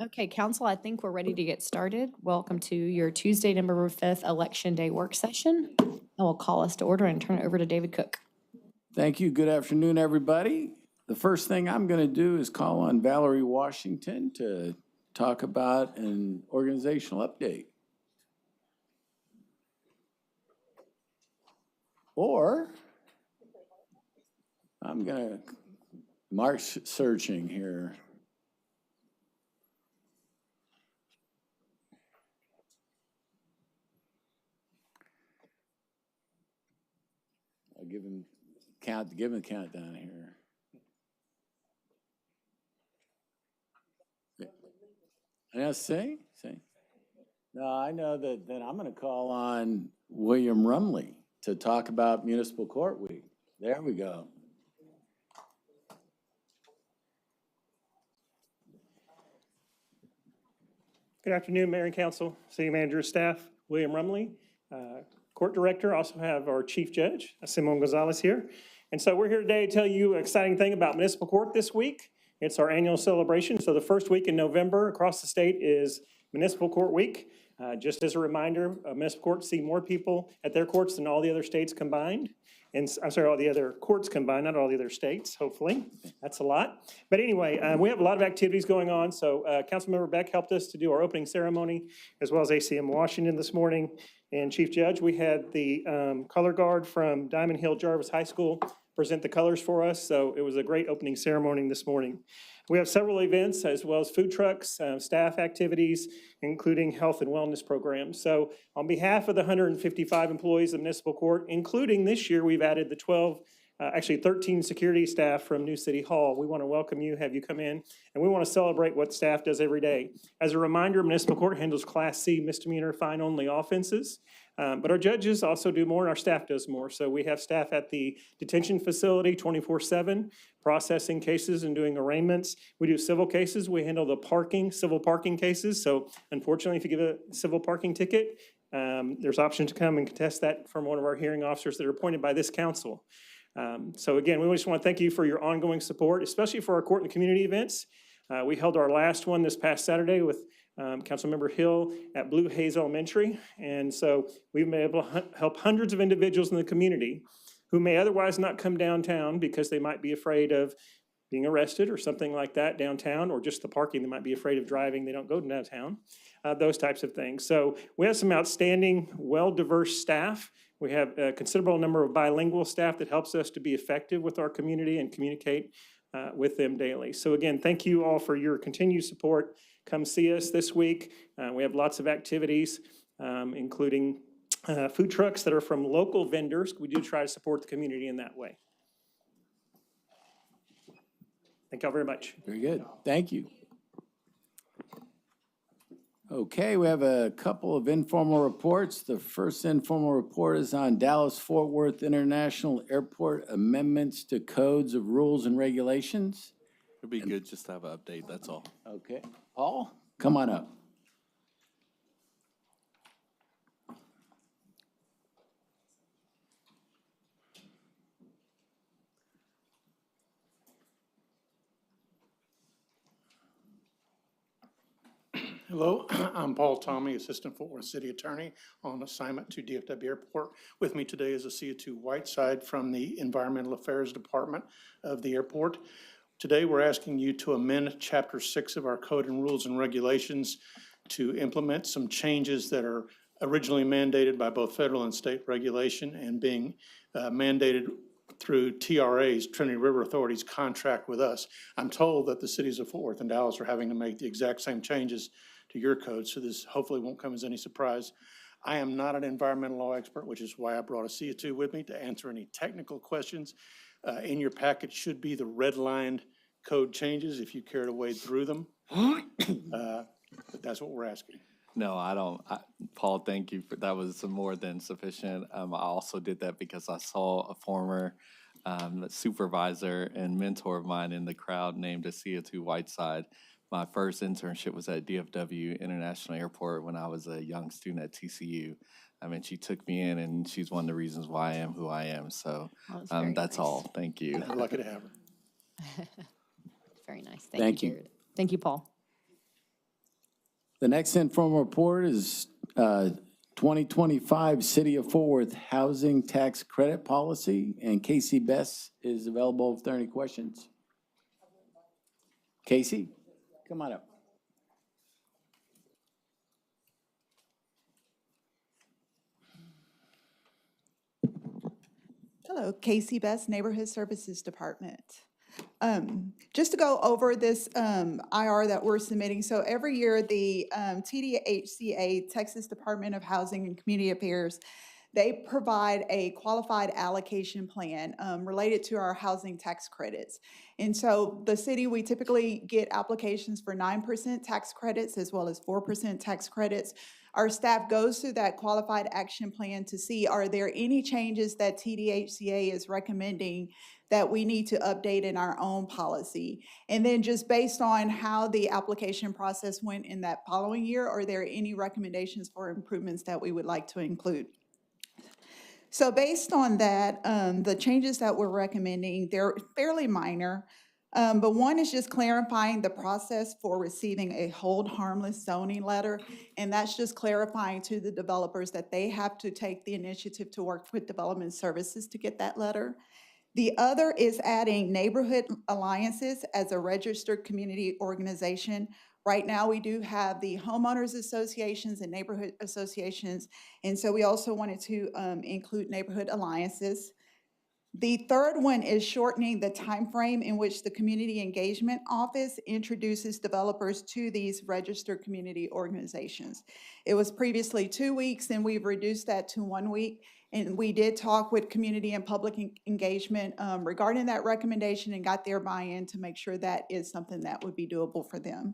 Okay, council, I think we're ready to get started. Welcome to your Tuesday, November 5th, Election Day work session. I will call us to order and turn it over to David Cook. Thank you. Good afternoon, everybody. The first thing I'm going to do is call on Valerie Washington to talk about an organizational update. Or I'm going to mark searching here. I'll give him the countdown here. Yeah, see? No, I know that then I'm going to call on William Rumley to talk about Municipal Court Week. There we go. Good afternoon, Mayor and Council, City Manager, staff, William Rumley, Court Director. Also have our Chief Judge, Simon Gonzalez here. And so we're here today to tell you an exciting thing about Municipal Court this week. It's our annual celebration. So the first week in November across the state is Municipal Court Week. Just as a reminder, Municipal Courts see more people at their courts than all the other states combined. And I'm sorry, all the other courts combined, not all the other states, hopefully. That's a lot. But anyway, we have a lot of activities going on. So Councilmember Beck helped us to do our opening ceremony, as well as ACM Washington this morning. And Chief Judge, we had the color guard from Diamond Hill Jarvis High School present the colors for us. So it was a great opening ceremony this morning. We have several events, as well as food trucks, staff activities, including health and wellness programs. So on behalf of the 155 employees of Municipal Court, including this year, we've added the 13 security staff from New City Hall. We want to welcome you, have you come in, and we want to celebrate what staff does every day. As a reminder, Municipal Court handles Class C misdemeanor fine-only offenses. But our judges also do more and our staff does more. So we have staff at the detention facility 24/7, processing cases and doing arraignments. We do civil cases. We handle the civil parking cases. So unfortunately, if you give a civil parking ticket, there's option to come and contest that from one of our hearing officers that are appointed by this council. So again, we just want to thank you for your ongoing support, especially for our court and community events. We held our last one this past Saturday with Councilmember Hill at Blue Haze Elementary. And so we've been able to help hundreds of individuals in the community who may otherwise not come downtown because they might be afraid of being arrested or something like that downtown, or just the parking. They might be afraid of driving. They don't go downtown, those types of things. So we have some outstanding, well-diverse staff. We have a considerable number of bilingual staff that helps us to be effective with our community and communicate with them daily. So again, thank you all for your continued support. Come see us this week. We have lots of activities, including food trucks that are from local vendors. We do try to support the community in that way. Thank y'all very much. Very good. Thank you. Okay, we have a couple of informal reports. The first informal report is on Dallas-Fort Worth International Airport amendments to codes of rules and regulations. It'd be good just to have an update, that's all. Okay. Paul, come on up. Hello, I'm Paul Tommy, Assistant Fort Worth City Attorney on assignment to DFW Airport. With me today is Asia2 Whiteside from the Environmental Affairs Department of the airport. Today we're asking you to amend Chapter 6 of our Code and Rules and Regulations to implement some changes that are originally mandated by both federal and state regulation and being mandated through TRA's, Trinity River Authority's contract with us. I'm told that the cities of Fort Worth and Dallas are having to make the exact same changes to your code, so this hopefully won't come as any surprise. I am not an environmental law expert, which is why I brought ASEA2 with me to answer any technical questions. In your packet should be the redlined code changes if you care to wade through them. But that's what we're asking. No, I don't. Paul, thank you. That was more than sufficient. I also did that because I saw a former supervisor and mentor of mine in the crowd named ASEA2 Whiteside. My first internship was at DFW International Airport when I was a young student at TCU. I mean, she took me in, and she's one of the reasons why I am who I am. So that's nice. All. Thank you. I'm lucky to have her. Very nice. Thank you, Jared. Thank you, Paul. The next informal report is 2025 City of Fort Worth Housing Tax Credit Policy, and Casey Best is available if there are any questions. Casey, come on up. Hello, Casey Best, Neighborhood Services Department. Just to go over this IR that we're submitting. So every year, the TDHCA, Texas Department of Housing and Community Affairs, they provide a qualified allocation plan related to our housing tax credits. And so the city, we typically get applications for 9% tax credits as well as 4% tax credits. Our staff goes through that qualified action plan to see, are there any changes that TDHCA is recommending that we need to update in our own policy? And then just based on how the application process went in that following year, are there any recommendations for improvements that we would like to include? So based on that, the changes that we're recommending, they're fairly minor. But one is just clarifying the process for receiving a hold harmless zoning letter. And that's just clarifying to the developers that they have to take the initiative to work with development services to get that letter. The other is adding neighborhood alliances as a registered community organization. Right now, we do have the homeowners associations and neighborhood associations. And so we also wanted to include neighborhood alliances. The third one is shortening the time frame in which the Community Engagement Office introduces developers to these registered community organizations. It was previously 2 weeks, and we've reduced that to 1 week. And we did talk with community and public engagement regarding that recommendation and got their buy-in to make sure that is something that would be doable for them.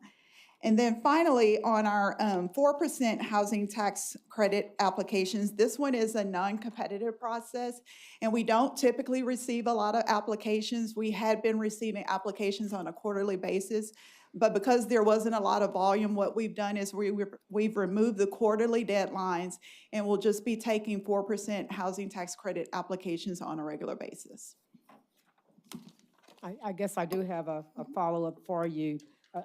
And then finally, on our 4% housing tax credit applications, this one is a non-competitive process, and we don't typically receive a lot of applications. We had been receiving applications on a quarterly basis, but because there wasn't a lot of volume, what we've done is we've removed the quarterly deadlines, and we'll just be taking 4% housing tax credit applications on a regular basis. I guess I do have a follow-up for you.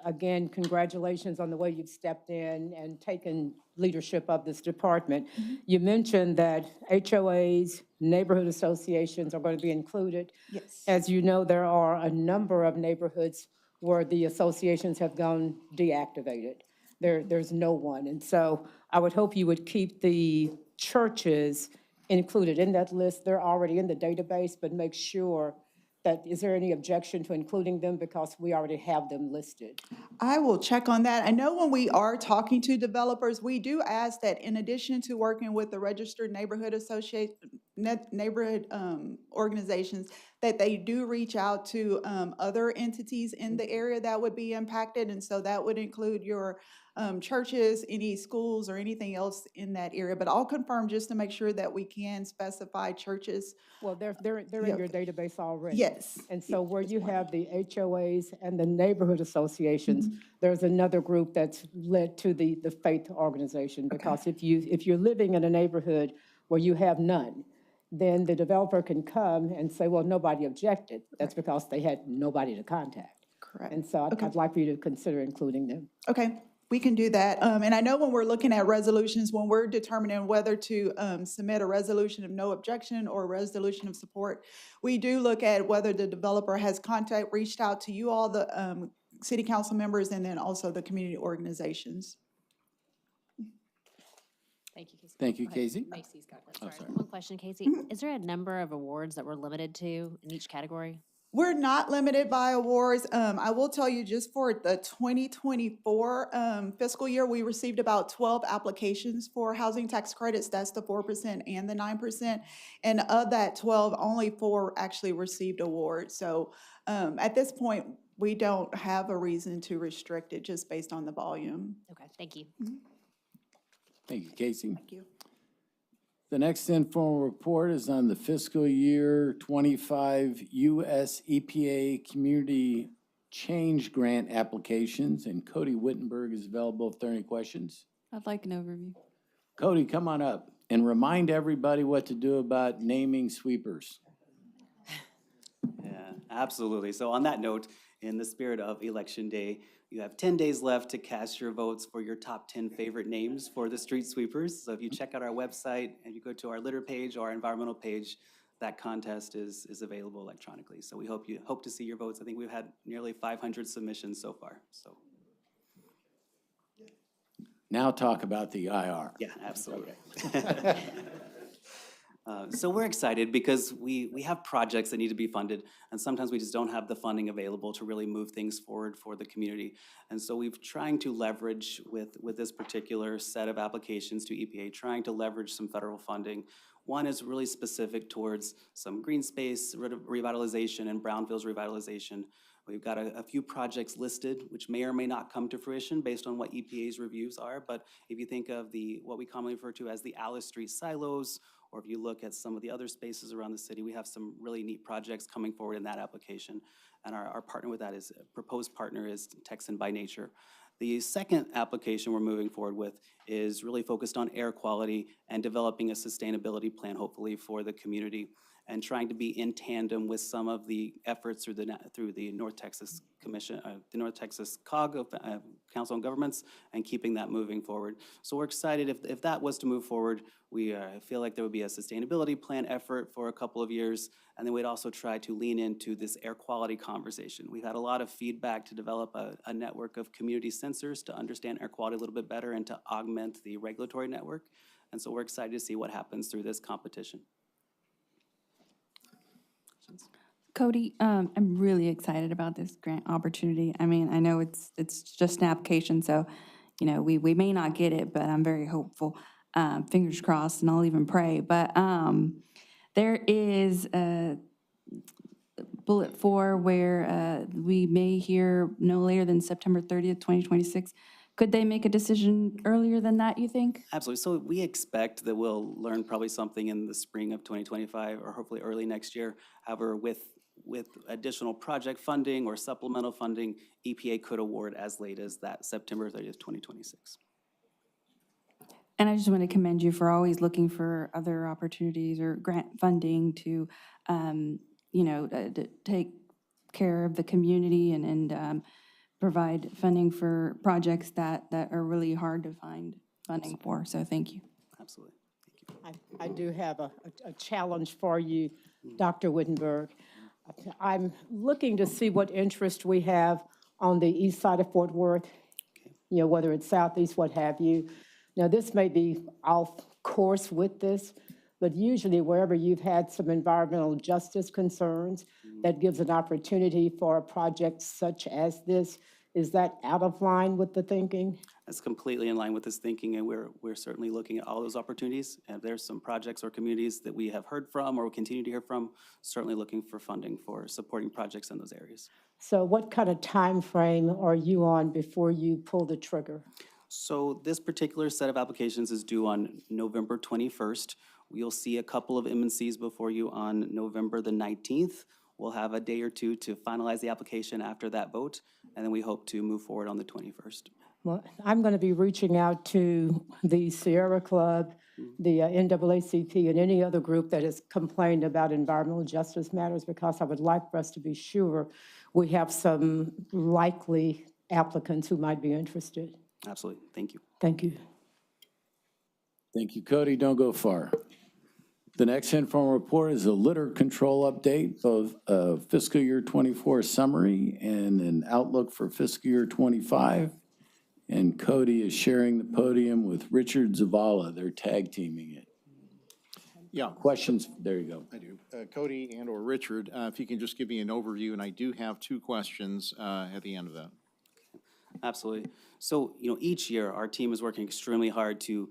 Again, congratulations on the way you've stepped in and taken leadership of this department. You mentioned that HOAs, neighborhood associations are going to be included. Yes. As you know, there are a number of neighborhoods where the associations have gone deactivated. There's no one. And so I would hope you would keep the churches included in that list. They're already in the database, but make sure that, is there any objection to including them because we already have them listed? I will check on that. I know when we are talking to developers, we do ask that in addition to working with the registered neighborhood organizations, that they do reach out to other entities in the area that would be impacted. And so that would include your churches, any schools, or anything else in that area. But I'll confirm just to make sure that we can specify churches. Well, they're in your database already. Yes. And so where you have the HOAs and the neighborhood associations, there's another group that's led to the faith organization. Because if you're living in a neighborhood where you have none, then the developer can come and say, well, nobody objected. That's because they had nobody to contact. Correct. And so I'd like for you to consider including them. Okay, we can do that. And I know when we're looking at resolutions, when we're determining whether to submit a resolution of no objection or a resolution of support, we do look at whether the developer has reached out to you all, the city council members, and then also the community organizations. Thank you, Casey. Thank you, Casey. Macy's got it. Sorry, one question, Casey. Is there a number of awards that we're limited to in each category? We're not limited by awards. I will tell you, just for the 2024 fiscal year, we received about 12 applications for housing tax credits. That's the 4% and the 9%. And of that 12, only 4 actually received awards. So at this point, we don't have a reason to restrict it just based on the volume. Okay, thank you. Thank you, Casey. Thank you. The next informal report is on the fiscal year 25 U.S. EPA Community Change Grant applications, and Cody Wittenberg is available if there are any questions. I'd like an overview. Cody, come on up and remind everybody what to do about naming sweepers. Yeah, absolutely. So on that note, in the spirit of Election Day, You have 10 days left to cast your votes for your top 10 favorite names for the street sweepers. So if you check out our website and you go to our litter page or our environmental page, that contest is available electronically. So we hope to see your votes. I think we've had nearly 500 submissions so far, so. Now talk about the IR. Yeah, absolutely. So we're excited because we have projects that need to be funded, and sometimes we just don't have the funding available to really move things forward for the community. And so we've trying to leverage with this particular set of applications to EPA, trying to leverage some federal funding. One is really specific towards some green space revitalization and brownfields revitalization. We've got a few projects listed, which may or may not come to fruition based on what EPA's reviews are. But if you think of what we commonly refer to as the Alice Street silos, or if you look at some of the other spaces around the city, we have some really neat projects coming forward in that application. And our partner with that is, proposed partner is Texan by Nature. The second application we're moving forward with is really focused on air quality and developing a sustainability plan, hopefully, for the community, and trying to be in tandem with some of the efforts through the North Texas Commission, the North Texas COG of Council on Governments, and keeping that moving forward. So we're excited if that was to move forward. We feel like there would be a sustainability plan effort for a couple of years, and then we'd also try to lean into this air quality conversation. We've had a lot of feedback to develop a network of community sensors to understand air quality a little bit better and to augment the regulatory network. And so we're excited to see what happens through this competition. Cody, I'm really excited about this grant opportunity. I mean, I know it's just an application, so, you know, we may not get it, but I'm very hopeful. Fingers crossed, and I'll even pray. But there is a bullet 4 where we may hear no later than September 30th, 2026. Could they make a decision earlier than that, you think? Absolutely. So we expect that we'll learn probably something in the spring of 2025 or hopefully early next year. However, with additional project funding or supplemental funding, EPA could award as late as that September 30th, 2026. And I just want to commend you for always looking for other opportunities or grant funding to, you know, to take care of the community and provide funding for projects that are really hard to find funding for. So thank you. Absolutely. Thank you. I do have a challenge for you, Dr. Wittenberg. I'm looking to see what interest we have on the east side of Fort Worth, you know, whether it's southeast, what have you. Now, this may be off course with this, but usually wherever you've had some environmental justice concerns, that gives an opportunity for a project such as this. Is that out of line with the thinking? That's completely in line with this thinking, and we're certainly looking at all those opportunities. And if there's some projects or communities that we have heard from or will continue to hear from, certainly looking for funding for supporting projects in those areas. So what kind of time frame are you on before you pull the trigger? So this particular set of applications is due on November 21st. You'll see a couple of M&Cs before you on November the 19th. We'll have a day or two to finalize the application after that vote, and then we hope to move forward on the 21st. Well, I'm going to be reaching out to the Sierra Club, the NAACP, and any other group that has complained about environmental justice matters, because I would like for us to be sure we have some likely applicants who might be interested. Absolutely. Thank you. Thank you. Thank you, Cody. Don't go far. The next informal report is a litter control update, both fiscal year 24 summary and an outlook for fiscal year 25. And Cody is sharing the podium with Richard Zavala. They're tag teaming it. Yeah. Questions? There you go. I do. Cody and or Richard, if you can just give me an overview, and I do have 2 questions at the end of that. Absolutely. So, you know, each year our team is working extremely hard to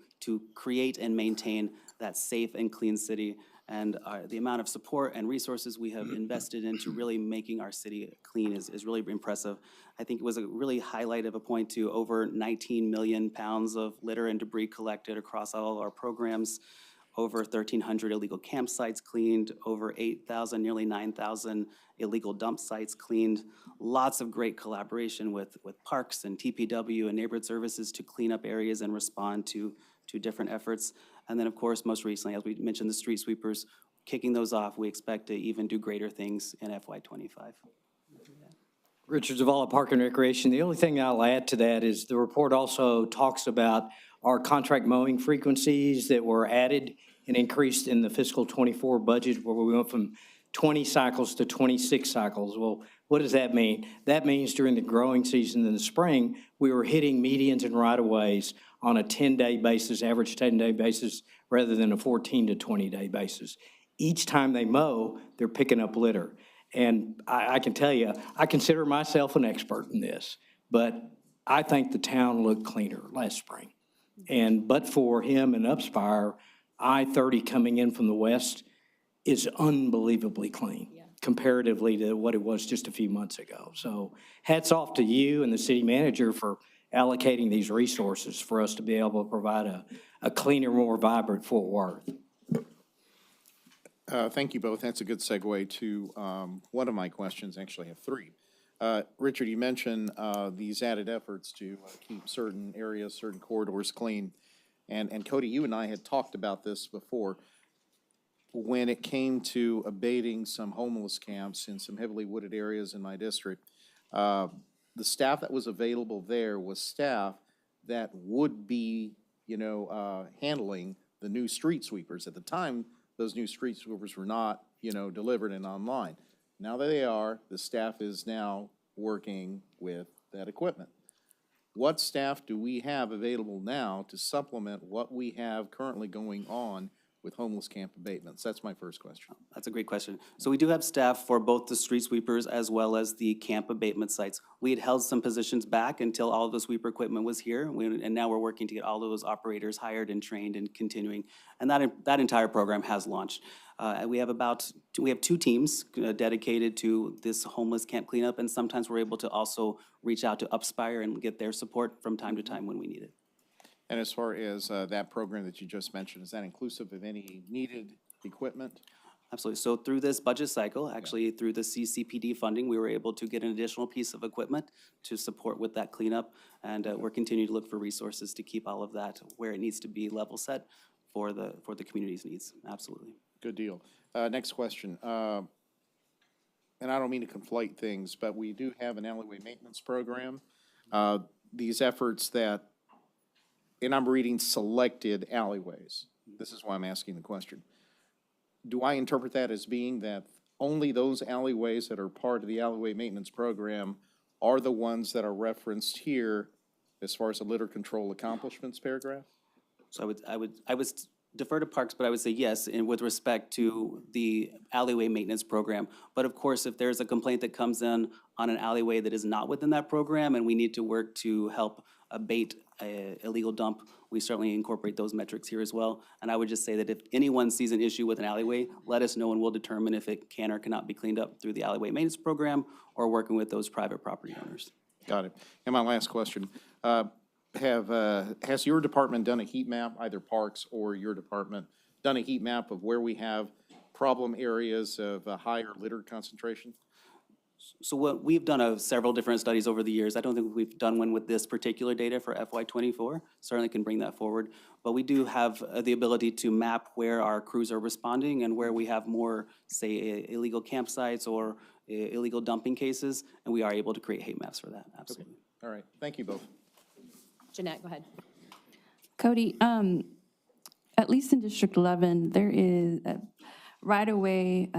create and maintain that safe and clean city. And the amount of support and resources we have invested into really making our city clean is really impressive. I think it was a really highlight of a point to over 19 million pounds of litter and debris collected across all of our programs, over 1,300 illegal campsites cleaned, over 8,000, nearly 9,000 illegal dump sites cleaned. Lots of great collaboration with parks and TPW and neighborhood services to clean up areas and respond to different efforts. And then, of course, most recently, as we mentioned, the street sweepers, kicking those off, we expect to even do greater things in FY25. Richard Zavala, Park and Recreation. The only thing I'll add to that is the report also talks about our contract mowing frequencies that were added and increased in the fiscal '24 budget, where we went from 20 cycles to 26 cycles. Well, what does that mean? That means during the growing season in the spring, we were hitting medians and right-of-ways on a 10-day basis, average 10-day basis, rather than a 14 to 20-day basis. Each time they mow, they're picking up litter. And I can tell you, I consider myself an expert in this, but I think the town looked cleaner last spring. And but for him and Upspire, I-30 coming in from the west is unbelievably clean comparatively to what it was just a few months ago. So hats off to you and the city manager for allocating these resources for us to be able to provide a cleaner, more vibrant Fort Worth. Thank you both. That's a good segue to one of my questions. Actually, I have three. Richard, you mentioned these added efforts to keep certain areas, certain corridors clean. And Cody, you and I had talked about this before. When it came to abating some homeless camps in some heavily wooded areas in my district, the staff that was available there was staff that would be, handling the new street sweepers. At the time, those new street sweepers were not, delivered and online. Now that they are, the staff is now working with that equipment. What staff do we have available now to supplement what we have currently going on with homeless camp abatements? That's my first question. That's a great question. So we do have staff for both the street sweepers as well as the camp abatement sites. We had held some positions back until all of the sweeper equipment was here, and now we're working to get all of those operators hired and trained and continuing. And that entire program has launched. We have two teams dedicated to this homeless camp cleanup, and sometimes we're able to also reach out to Upspire and get their support from time to time when we need it. And as far as that program that you just mentioned, is that inclusive of any needed equipment? Absolutely. So through this budget cycle, actually through the CCPD funding, we were able to get an additional piece of equipment to support with that cleanup. And we're continuing to look for resources to keep all of that where it needs to be level set for the community's needs. Absolutely. Good deal. Next question. And I don't mean to conflate things, but we do have an alleyway maintenance program. These efforts that, and I'm reading selected alleyways. This is why I'm asking the question. Do I interpret that as being that only those alleyways that are part of the alleyway maintenance program are the ones that are referenced here as far as the litter control accomplishments paragraph? So I would defer to Parks, but I would say yes, and with respect to the alleyway maintenance program. But of course, if there's a complaint that comes in on an alleyway that is not within that program and we need to work to help abate a illegal dump, we certainly incorporate those metrics here as well. And I would just say that if anyone sees an issue with an alleyway, let us know and we'll determine if it can or cannot be cleaned up through the alleyway maintenance program or working with those private property owners. Got it. And my last question, has your department done a heat map, either Parks or your department, done a heat map of where we have problem areas of higher litter concentration? So what we've done several different studies over the years. I don't think we've done one with this particular data for FY24. Certainly can bring that forward. But we do have the ability to map where our crews are responding and where we have more, say, illegal campsites or illegal dumping cases, and we are able to create heat maps for that, absolutely. Okay. All right, thank you both. Jeanette, go ahead. Cody, at least in District 11, there is a right-of-way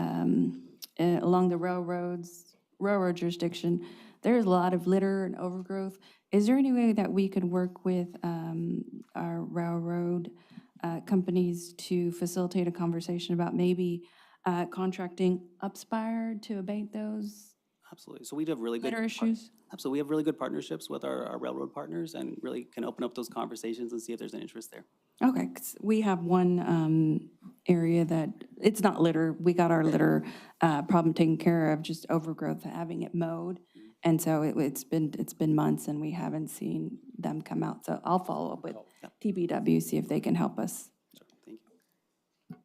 along the railroad jurisdiction. There is a lot of litter and overgrowth. Is there any way that we could work with our railroad companies to facilitate a conversation about maybe contracting Upspire to abate those Absolutely. So we do have really good litter issues? Absolutely. We have really good partnerships with our railroad partners and really can open up those conversations and see if there's an interest there. Okay, 'cause we have one area that, it's not litter, we got our litter problem taken care of, just overgrowth, having it mowed. And so it's been months and we haven't seen them come out. So I'll follow up with TBW, see if they can help us. Thank you.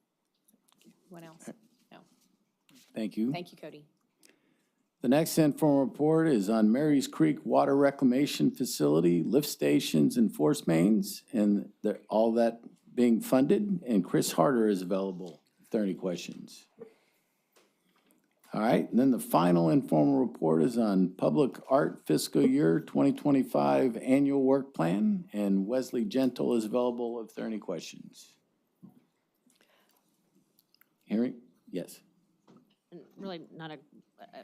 What else? No. Thank you. Thank you, Cody. The next informal report is on Marys Creek Water Reclamation Facility, lift stations and force mains, and all that being funded. And Chris Harder is available if there are any questions. All right, and then the final informal report is on Public Art Fiscal Year 2025 Annual Work Plan, and Wesley Gentle is available if there are any questions. Hearing, yes. And really not a,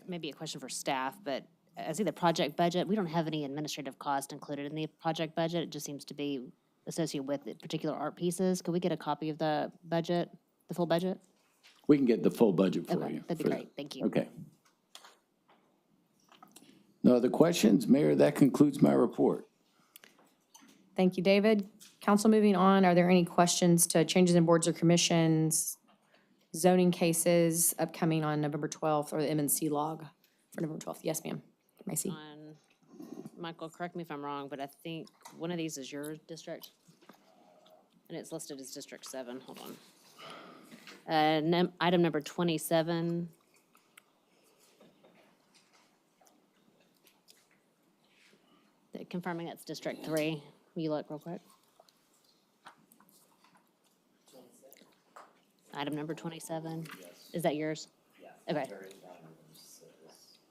maybe a question for staff, but I see the project budget. We don't have any administrative cost included in the project budget. It just seems to be associated with the particular art pieces. Could we get a copy of the budget, the full budget? We can get the full budget for Okay, you. that'd be great. Thank you. Okay. No other questions? Mayor, that concludes my report. Thank you, David. Council, moving on, are there any questions to changes in boards or commissions, zoning cases upcoming on November 12th, or the M&C log for November 12th? Yes, ma'am. Macy. On, Michael, correct me if I'm wrong, but I think one of these is your district. And it's listed as District 7. Hold on. Item number 27. Confirming that's District 3. Will you look real quick? Item number 27. Is that yours? Okay.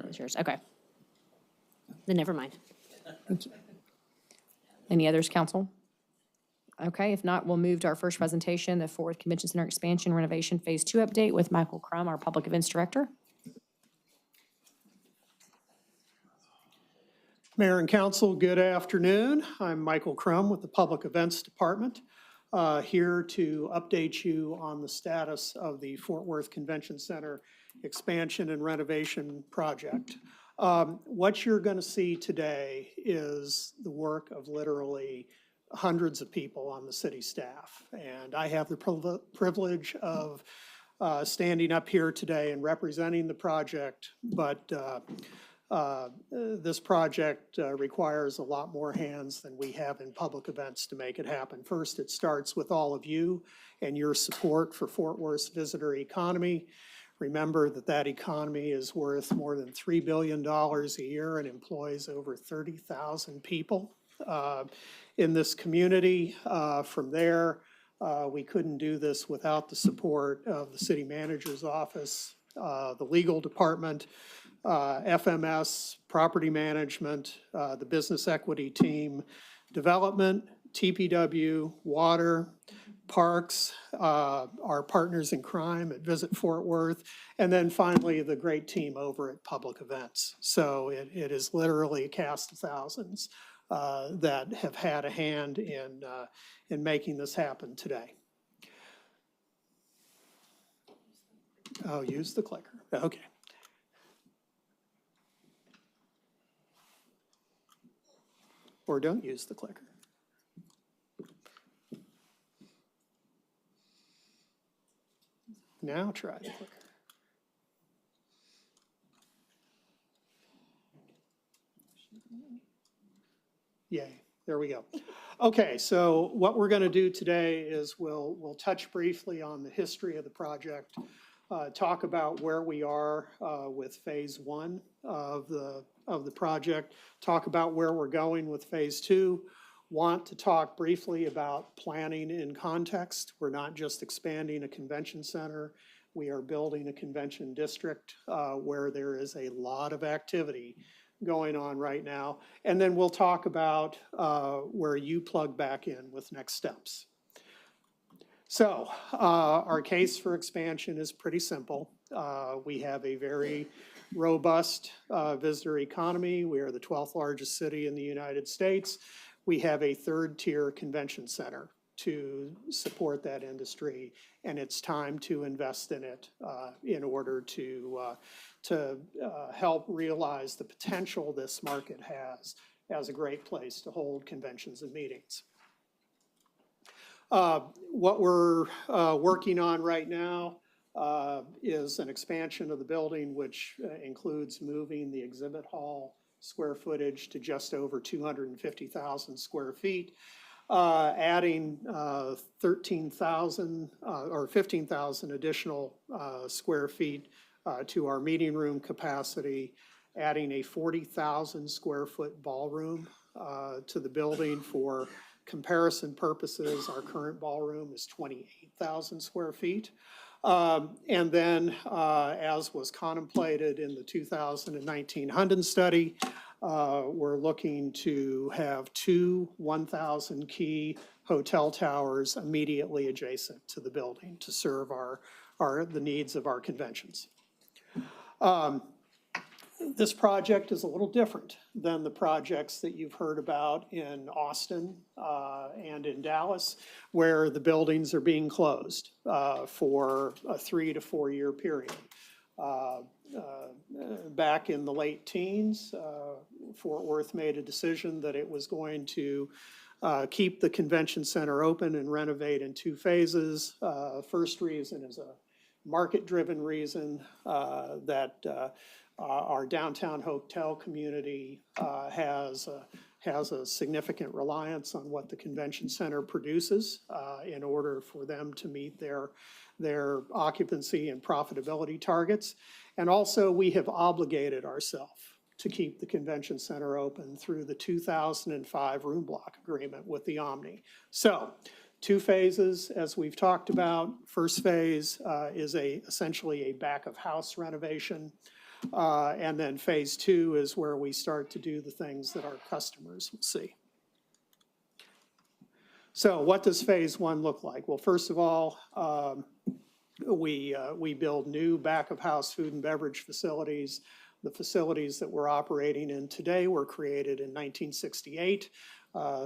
It's yours, okay. Then never mind. Any others, council? Okay, if not, we'll move to our first presentation, the Fort Worth Convention Center Expansion Renovation Phase 2 update with Michael Crum, our Public Events Director. Mayor and Council, good afternoon. I'm Michael Crum with the Public Events Department, here to update you on the status of the Fort Worth Convention Center expansion and renovation project. What you're going to see today is the work of literally hundreds of people on the city staff. And I have the privilege of standing up here today and representing the project, but this project requires a lot more hands than we have in public events to make it happen. First, it starts with all of you and your support for Fort Worth's visitor economy. Remember that that economy is worth more than $3 billion a year and employs over 30,000 people in this community. From there, we couldn't do this without the support of the city manager's office, the legal department, FMS, property management, the business equity team, development, TPW, water, parks, our partners in crime at Visit Fort Worth, and then finally the great team over at Public Events. So it is literally a cast of thousands that have had a hand in making this happen today. Oh, use the clicker. Okay. Or don't use the clicker. Now try the clicker. Yay, there we go. Okay, so what we're going to do today is we'll touch briefly on the history of the project, talk about where we are with phase 1 of the project, talk about where we're going with phase 2, want to talk briefly about planning in context. We're not just expanding a convention center, we are building a convention district where there is a lot of activity going on right now. And then we'll talk about where you plug back in with next steps. So our case for expansion is pretty simple. We have a very robust visitor economy. We are the 12th largest city in the United States. We have a third-tier convention center to support that industry, and it's time to invest in it in order to help realize the potential this market has as a great place to hold conventions and meetings. What we're working on right now is an expansion of the building, which includes moving the exhibit hall square footage to just over 250,000 square feet, adding 13,000 or 15,000 additional square feet to our meeting room capacity, adding a 40,000 square foot ballroom to the building. For comparison purposes, our current ballroom is 28,000 square feet. And then, as was contemplated in the 2019 Hunden study, we're looking to have two 1,000 key hotel towers immediately adjacent to the building to serve the needs of our conventions. This project is a little different than the projects that you've heard about in Austin and in Dallas, where the buildings are being closed for a 3 to 4 year period. Back in the late teens, Fort Worth made a decision that it was going to keep the convention center open and renovate in 2 phases. First reason is a market-driven reason that our downtown hotel community has a significant reliance on what the convention center produces in order for them to meet their occupancy and profitability targets. And also, we have obligated ourselves to keep the convention center open through the 2005 room block agreement with the Omni. So, 2 phases, as we've talked about. First phase is essentially a back-of-house renovation. And then phase 2 is where we start to do the things that our customers will see. So what does phase 1 look like? Well, first of all, we build new back-of-house food and beverage facilities. The facilities that we're operating in today were created in 1968.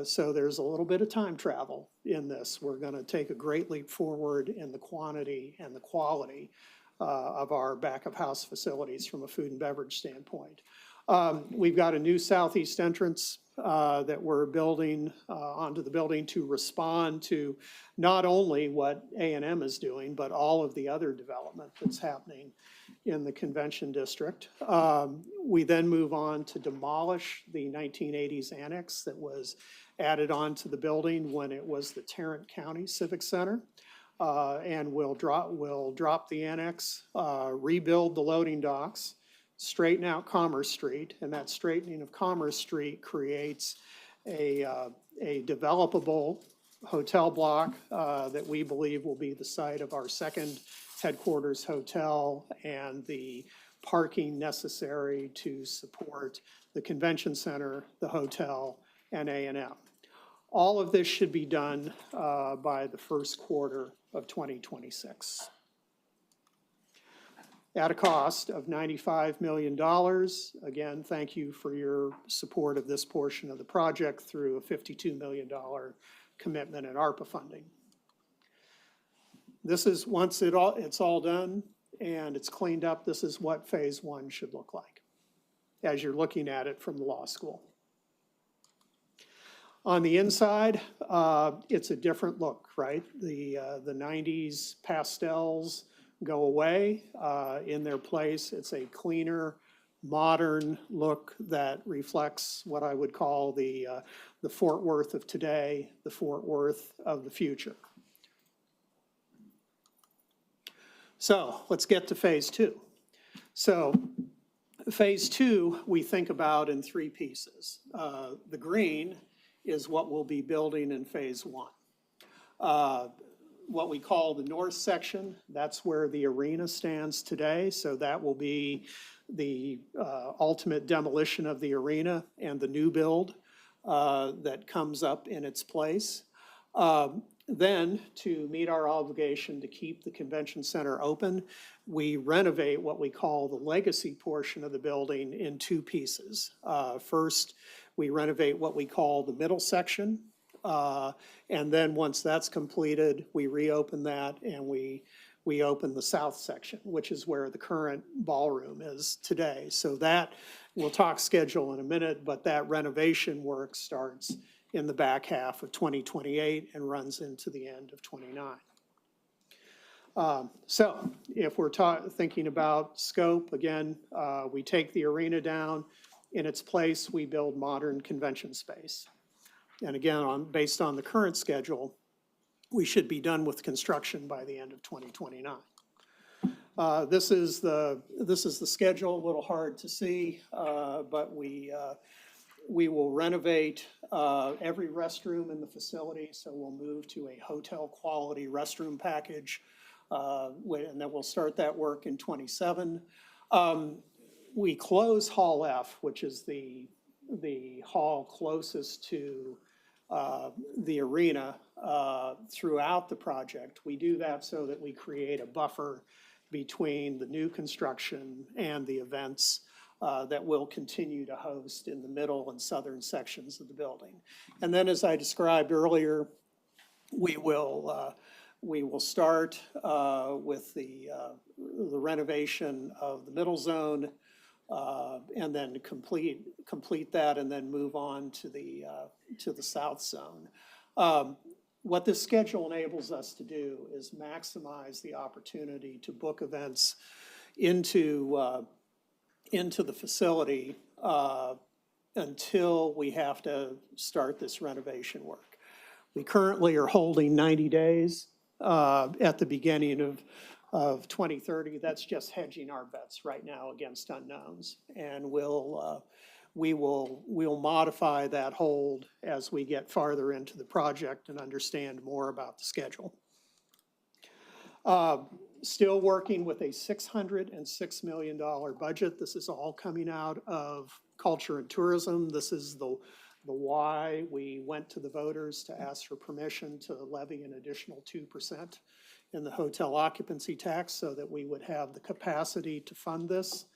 So there's a little bit of time travel in this. We're going to take a great leap forward in the quantity and the quality of our back-of-house facilities from a food and beverage standpoint. We've got a new southeast entrance that we're building onto the building to respond to not only what A&M is doing, but all of the other development that's happening in the convention district. We then move on to demolish the 1980s annex that was added onto the building when it was the Tarrant County Civic Center. And we'll drop the annex, rebuild the loading docks, straighten out Commerce Street, and that straightening of Commerce Street creates a developable hotel block that we believe will be the site of our second headquarters hotel and the parking necessary to support the convention center, the hotel, and A&M. All of this should be done by the first quarter of 2026. At a cost of $95 million. Again, thank you for your support of this portion of the project through a $52 million commitment in ARPA funding. This is, once it's all done and it's cleaned up, this is what phase 1 should look like as you're looking at it from the law school. On the inside, it's a different look, right? The 90s pastels go away. In their place, it's a cleaner, modern look that reflects what I would call the Fort Worth of today, the Fort Worth of the future. So let's get to phase 2. So phase 2 we think about in 3 pieces. The green is what we'll be building in phase 1. What we call the north section, that's where the arena stands today. So that will be the ultimate demolition of the arena and the new build that comes up in its place. Then, to meet our obligation to keep the convention center open, we renovate what we call the legacy portion of the building in 2 pieces. First, we renovate what we call the middle section. And then once that's completed, we reopen that and we open the south section, which is where the current ballroom is today. So that, we'll talk schedule in a minute, but that renovation work starts in the back half of 2028 and runs into the end of 29. So if we're thinking about scope, again, we take the arena down. In its place, we build modern convention space. And again, based on the current schedule, we should be done with construction by the end of 2029. This is the schedule, a little hard to see, but we will renovate every restroom in the facility, so we'll move to a hotel quality restroom package. and then we'll start that work in '27. We close Hall F, which is the hall closest to the arena throughout the project. We do that so that we create a buffer between the new construction and the events that we'll continue to host in the middle and southern sections of the building. And then, as I described earlier, we will start with the renovation of the middle zone, and then complete that, and then move on to the south zone. What this schedule enables us to do is maximize the opportunity to book events into the facility until we have to start this renovation work. We currently are holding 90 days at the beginning of 2030. That's just hedging our bets right now against unknowns. And we will modify that hold as we get farther into the project and understand more about the schedule. Still working with a $606 million budget. This is all coming out of culture and tourism. This is the why we went to the voters to ask for permission to levy an additional 2% in the hotel occupancy tax so that we would have the capacity to fund this.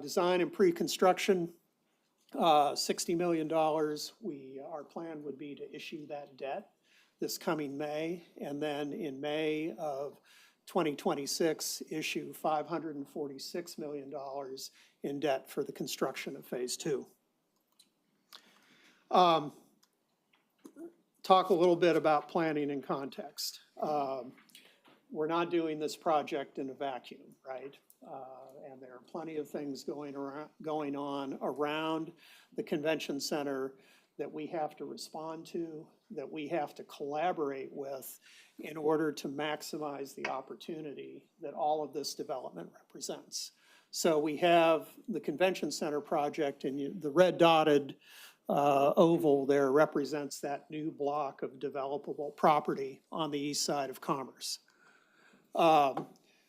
Design and pre-construction, $60 million. Our plan would be to issue that debt this coming May, and then in May of 2026, issue $546 million in debt for the construction of phase 2. Talk a little bit about planning and context. We're not doing this project in a vacuum, right? And there are plenty of things going on around the convention center that we have to respond to, that we have to collaborate with in order to maximize the opportunity that all of this development represents. So we have the convention center project, and the red dotted oval there represents that new block of developable property on the east side of Commerce.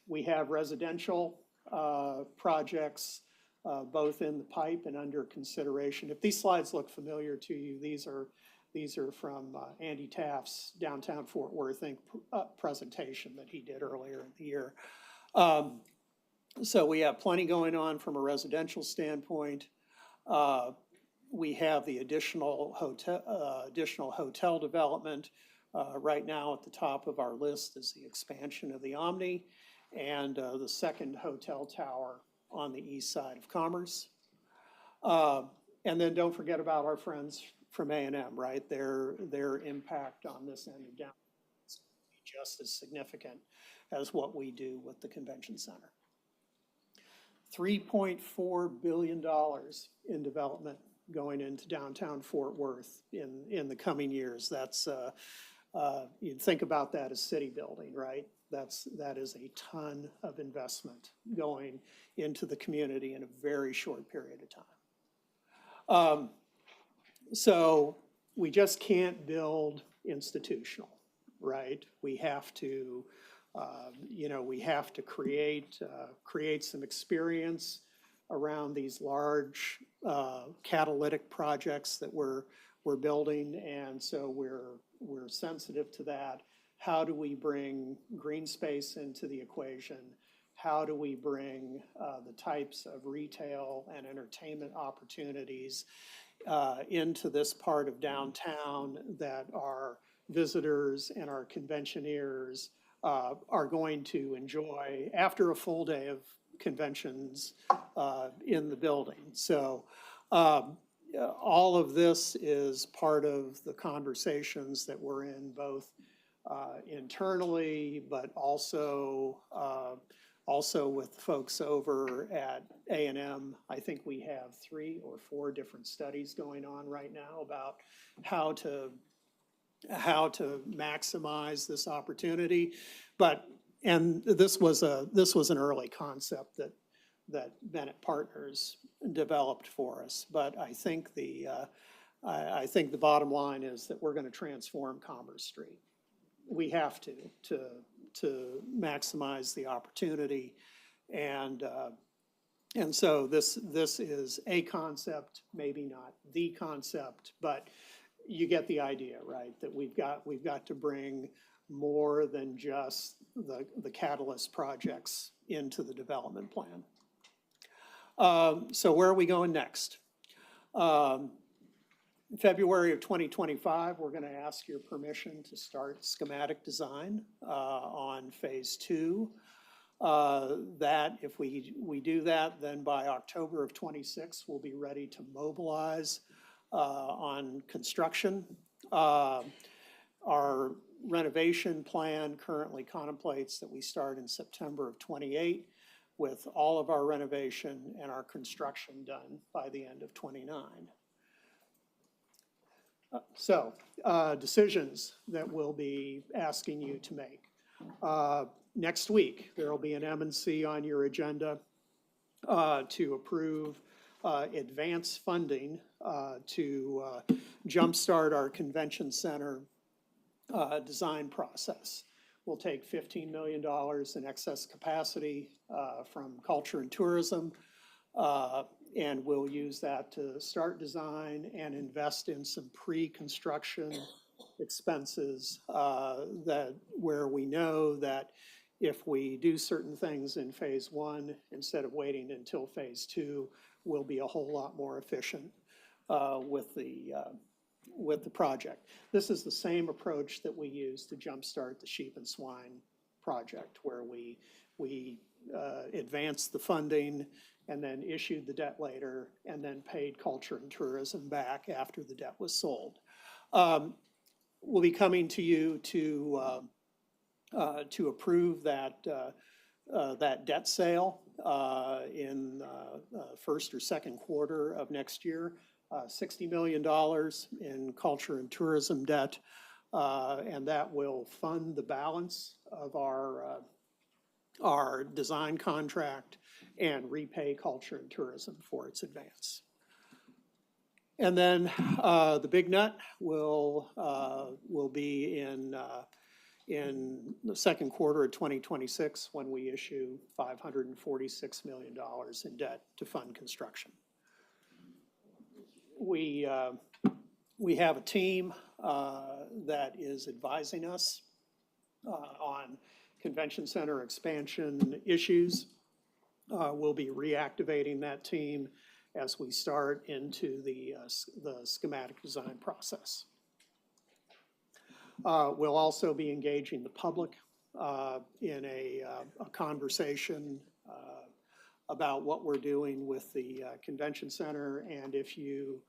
We have residential projects both in the pipe and under consideration. If these slides look familiar to you, these are from Andy Taft's Downtown Fort Worth Inc. Presentation that he did earlier in the year. So we have plenty going on from a residential standpoint. We have the additional hotel development. Right now at the top of our list is the expansion of the Omni and the second hotel tower on the east side of Commerce. And then don't forget about our friends from A&M, right? Their impact on this end of downtown is just as significant as what we do with the convention center. $3.4 billion in development going into downtown Fort Worth in the coming years. That's, you'd think about that as city building, right? That is a ton of investment going into the community in a very short period of time. So we just can't build institutional, right? We have to, we have to create some experience around these large catalytic projects that we're building, and so we're sensitive to that. How do we bring green space into the equation? How do we bring the types of retail and entertainment opportunities into this part of downtown that our visitors and our conventioneers are going to enjoy after a full day of conventions in the building? So all of this is part of the conversations that we're in, both internally, but also with folks over at A&M. I think we have 3 or 4 different studies going on right now about how to maximize this opportunity. And this was an early concept that Bennett Partners developed for us. But I think the bottom line is that we're going to transform Commerce Street. We have to to maximize the opportunity. And so this is a concept, maybe not the concept, but you get the idea, right? That we've got to bring more than just the catalyst projects into the development plan. So where are we going next? February of 2025, we're going to ask your permission to start schematic design on phase 2. That if we do that, then by October of 26, we'll be ready to mobilize on construction. Our renovation plan currently contemplates that we start in September of 28 with all of our renovation and our construction done by the end of 29. So decisions that we'll be asking you to make. Next week, there will be an M&C on your agenda to approve advance funding to jumpstart our convention center design process. We'll take $15 million in excess capacity from culture and tourism, and we'll use that to start design and invest in some pre-construction expenses where we know that if we do certain things in phase 1, instead of waiting until phase 2, we'll be a whole lot more efficient with the project. This is the same approach that we use to jumpstart the sheep and swine project, where we advanced the funding and then issued the debt later and then paid culture and tourism back after the debt was sold. We'll be coming to you to approve that debt sale in first or second quarter of next year. $60 million in culture and tourism debt, and that will fund the balance of our design contract and repay culture and tourism for its advance. And then the big nut will be in the second quarter of 2026 when we issue $546 million in debt to fund construction. We have a team that is advising us on convention center expansion issues. We'll be reactivating that team as we start into the schematic design process. We'll also be engaging the public in a conversation about what we're doing with the convention center. And if you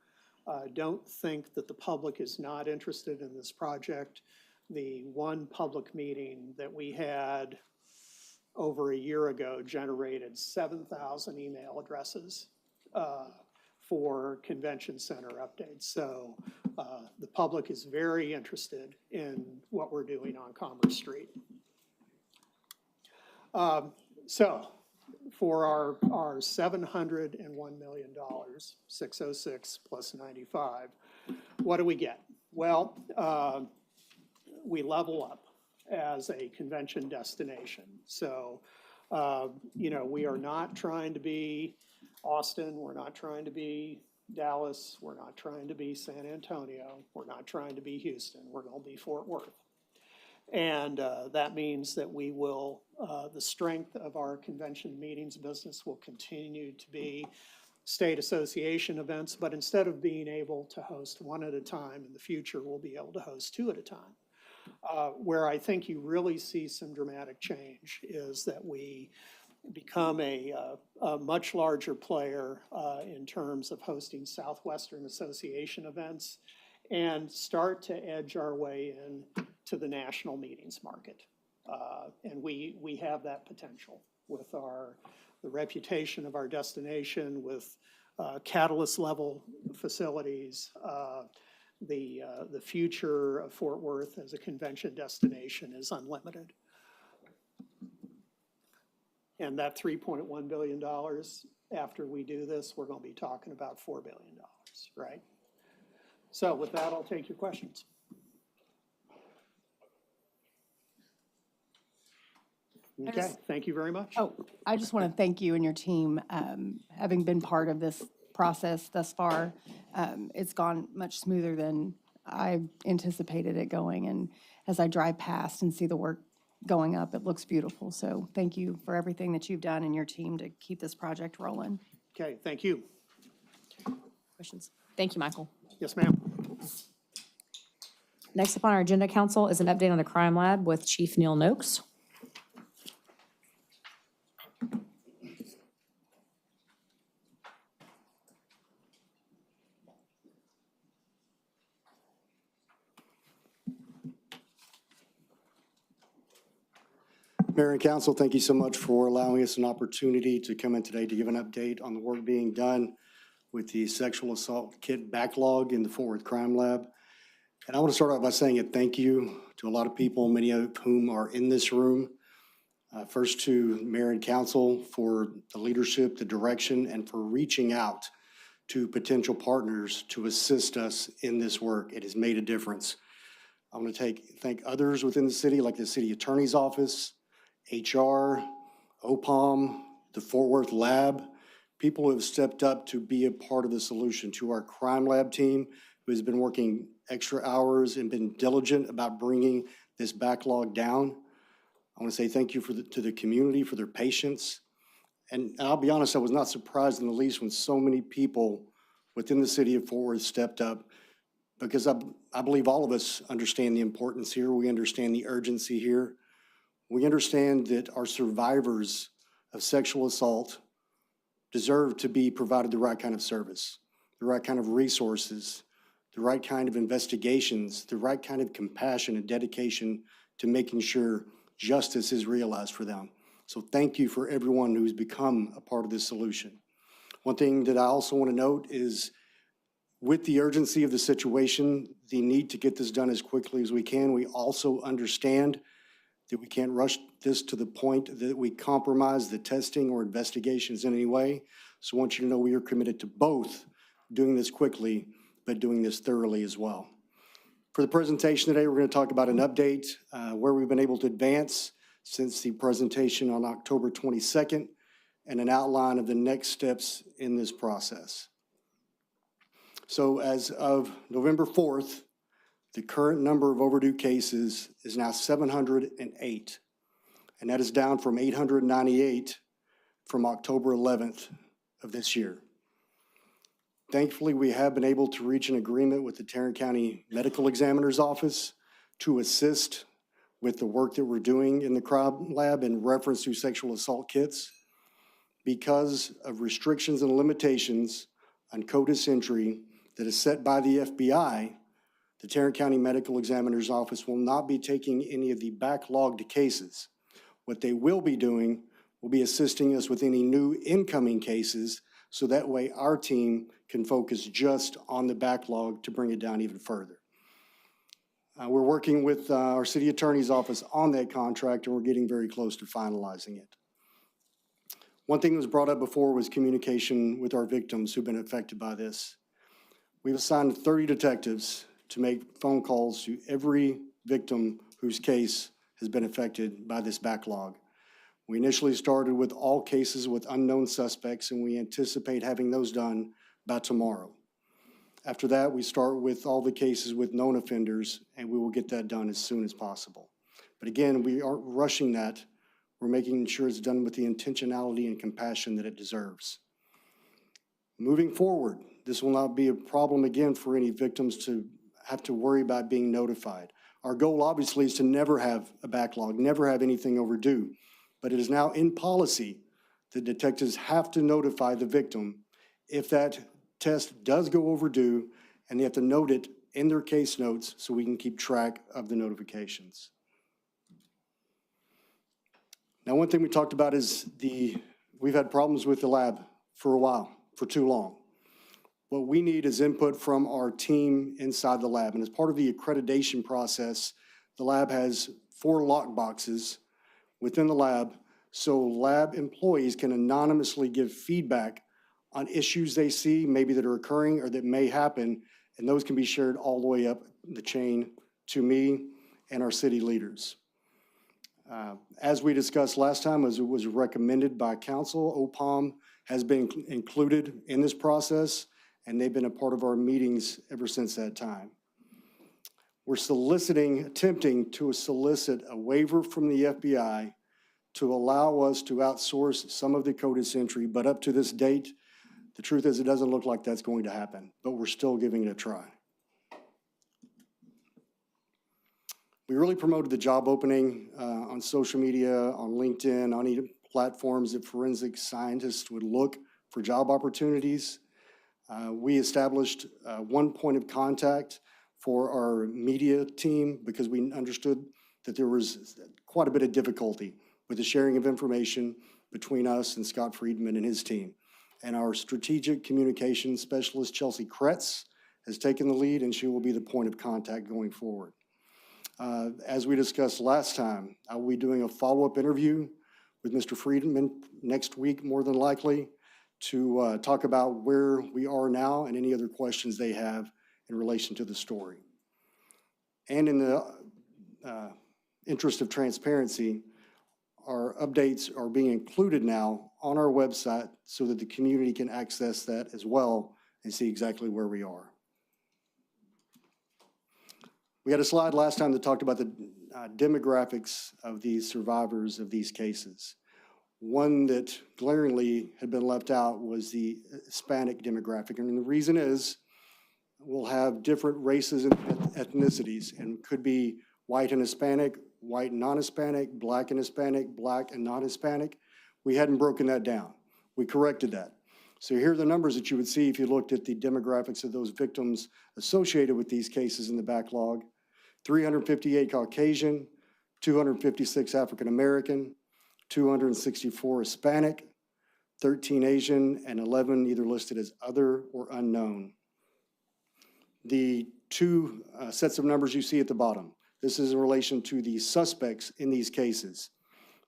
don't think that the public is not interested in this project, the one public meeting that we had over a year ago generated 7,000 email addresses for convention center updates. So the public is very interested in what we're doing on Commerce Street. So for our $701 million, 606 plus 95, what do we get? Well, we level up as a convention destination. So, we are not trying to be Austin, we're not trying to be Dallas, we're not trying to be San Antonio, we're not trying to be Houston, we're going to be Fort Worth. And that means that we will, the strength of our convention meetings business will continue to be state association events, but instead of being able to host one at a time in the future, we'll be able to host two at a time. Where I think you really see some dramatic change is that we become a much larger player in terms of hosting Southwestern Association events and start to edge our way in to the national meetings market. And we have that potential with the reputation of our destination, with catalyst level facilities. The future of Fort Worth as a convention destination is unlimited. And that $3.1 billion, after we do this, we're going to be talking about $4 billion, right? So with that, I'll take your questions. Okay, thank you very much. Oh, I just want to thank you and your team, having been part of this process thus far. It's gone much smoother than I anticipated it going, and as I drive past and see the work going up, it looks beautiful. So thank you for everything that you've done and your team to keep this project rolling. Okay, thank you. Questions? Thank you, Michael. Yes, ma'am. Next up on our agenda, council, is an update on the crime lab with Chief Neil Noakes. Mayor and council, thank you so much for allowing us an opportunity to come in today to give an update on the work being done with the sexual assault kit backlog in the Fort Worth Crime Lab. And I want to start off by saying a thank you to a lot of people, many of whom are in this room. First to mayor and council for the leadership, the direction, and for reaching out to potential partners to assist us in this work. It has made a difference. I want to thank others within the city, like the city attorney's office, HR, OPOM, the Fort Worth Lab, people who have stepped up to be a part of the solution, to our crime lab team, who has been working extra hours and been diligent about bringing this backlog down. I want to say thank you to the community for their patience. And I'll be honest, I was not surprised in the least when so many people within the city of Fort Worth stepped up, because I believe all of us understand the importance here. We understand the urgency here. We understand that our survivors of sexual assault deserve to be provided the right kind of service, the right kind of resources, the right kind of investigations, the right kind of compassion and dedication to making sure justice is realized for them. So thank you for everyone who's become a part of this solution. One thing that I also want to note is, with the urgency of the situation, the need to get this done as quickly as we can, we also understand that we can't rush this to the point that we compromise the testing or investigations in any way. So I want you to know we are committed to both doing this quickly, but doing this thoroughly as well. For the presentation today, we're going to talk about an update, where we've been able to advance since the presentation on October 22nd, and an outline of the next steps in this process. So as of November 4th, the current number of overdue cases is now 708, and that is down from 898 from October 11th of this year. Thankfully, we have been able to reach an agreement with the Tarrant County Medical Examiner's Office to assist with the work that we're doing in the crime lab in reference to sexual assault kits. Because of restrictions and limitations on CODIS entry that is set by the FBI, the Tarrant County Medical Examiner's Office will not be taking any of the backlogged cases. What they will be doing will be assisting us with any new incoming cases, so that way our team can focus just on the backlog to bring it down even further. We're working with our city attorney's office on that contract, and we're getting very close to finalizing it. One thing that was brought up before was communication with our victims who've been affected by this. We've assigned 30 detectives to make phone calls to every victim whose case has been affected by this backlog. We initially started with all cases with unknown suspects, and we anticipate having those done by tomorrow. After that, we start with all the cases with known offenders, and we will get that done as soon as possible. But again, we aren't rushing that. We're making sure it's done with the intentionality and compassion that it deserves. Moving forward, this will not be a problem again for any victims to have to worry about being notified. Our goal obviously is to never have a backlog, never have anything overdue, but it is now in policy that detectives have to notify the victim if that test does go overdue, and they have to note it in their case notes so we can keep track of the notifications. Now, one thing we talked about is we've had problems with the lab for a while, for too long. What we need is input from our team inside the lab. And as part of the accreditation process, the lab has 4 lock boxes within the lab, so lab employees can anonymously give feedback on issues they see, maybe that are occurring or that may happen, and those can be shared all the way up the chain to me and our city leaders. As we discussed last time, as it was recommended by council, OPOM has been included in this process, and they've been a part of our meetings ever since that time. We're attempting to solicit a waiver from the FBI to allow us to outsource some of the CODIS entry, but up to this date, the truth is it doesn't look like that's going to happen, but we're still giving it a try. We really promoted the job opening on social media, on LinkedIn, on any platforms that forensic scientists would look for job opportunities. We established one point of contact for our media team because we understood that there was quite a bit of difficulty with the sharing of information between us and Scott Friedman and his team. And our strategic communications specialist, Chelsea Kretz, has taken the lead, and she will be the point of contact going forward. As we discussed last time, I will be doing a follow-up interview with Mr. Friedman next week, more than likely, to talk about where we are now and any other questions they have in relation to the story. And in the interest of transparency, our updates are being included now on our website so that the community can access that as well and see exactly where we are. We had a slide last time that talked about the demographics of these survivors of these cases. One that glaringly had been left out was the Hispanic demographic. And the reason is we'll have different races and ethnicities, and could be white and Hispanic, white and non-Hispanic, black and Hispanic, black and non-Hispanic. We hadn't broken that down. We corrected that. So here are the numbers that you would see if you looked at the demographics of those victims associated with these cases in the backlog. 358 Caucasian, 256 African American, 264 Hispanic, 13 Asian, and 11 either listed as other or unknown. The two sets of numbers you see at the bottom, this is in relation to the suspects in these cases.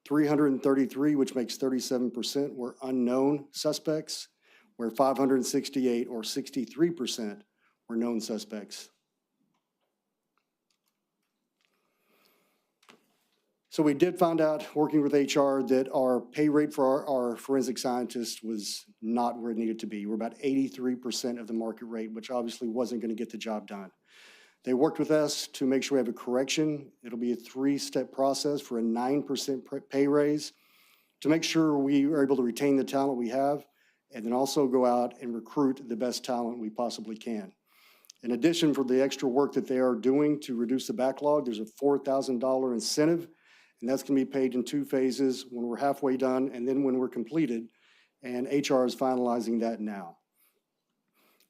333, which makes 37%, were unknown suspects, where 568 or 63% were known suspects. So we did find out, working with HR, that our pay rate for our forensic scientists was not where it needed to be. We're about 83% of the market rate, which obviously wasn't going to get the job done. They worked with us to make sure we have a correction. It'll be a 3-step process for a 9% pay raise to make sure we are able to retain the talent we have, and then also go out and recruit the best talent we possibly can. In addition, for the extra work that they are doing to reduce the backlog, there's a $4,000 incentive, and that's going to be paid in 2 phases, when we're halfway done and then when we're completed, and HR is finalizing that now.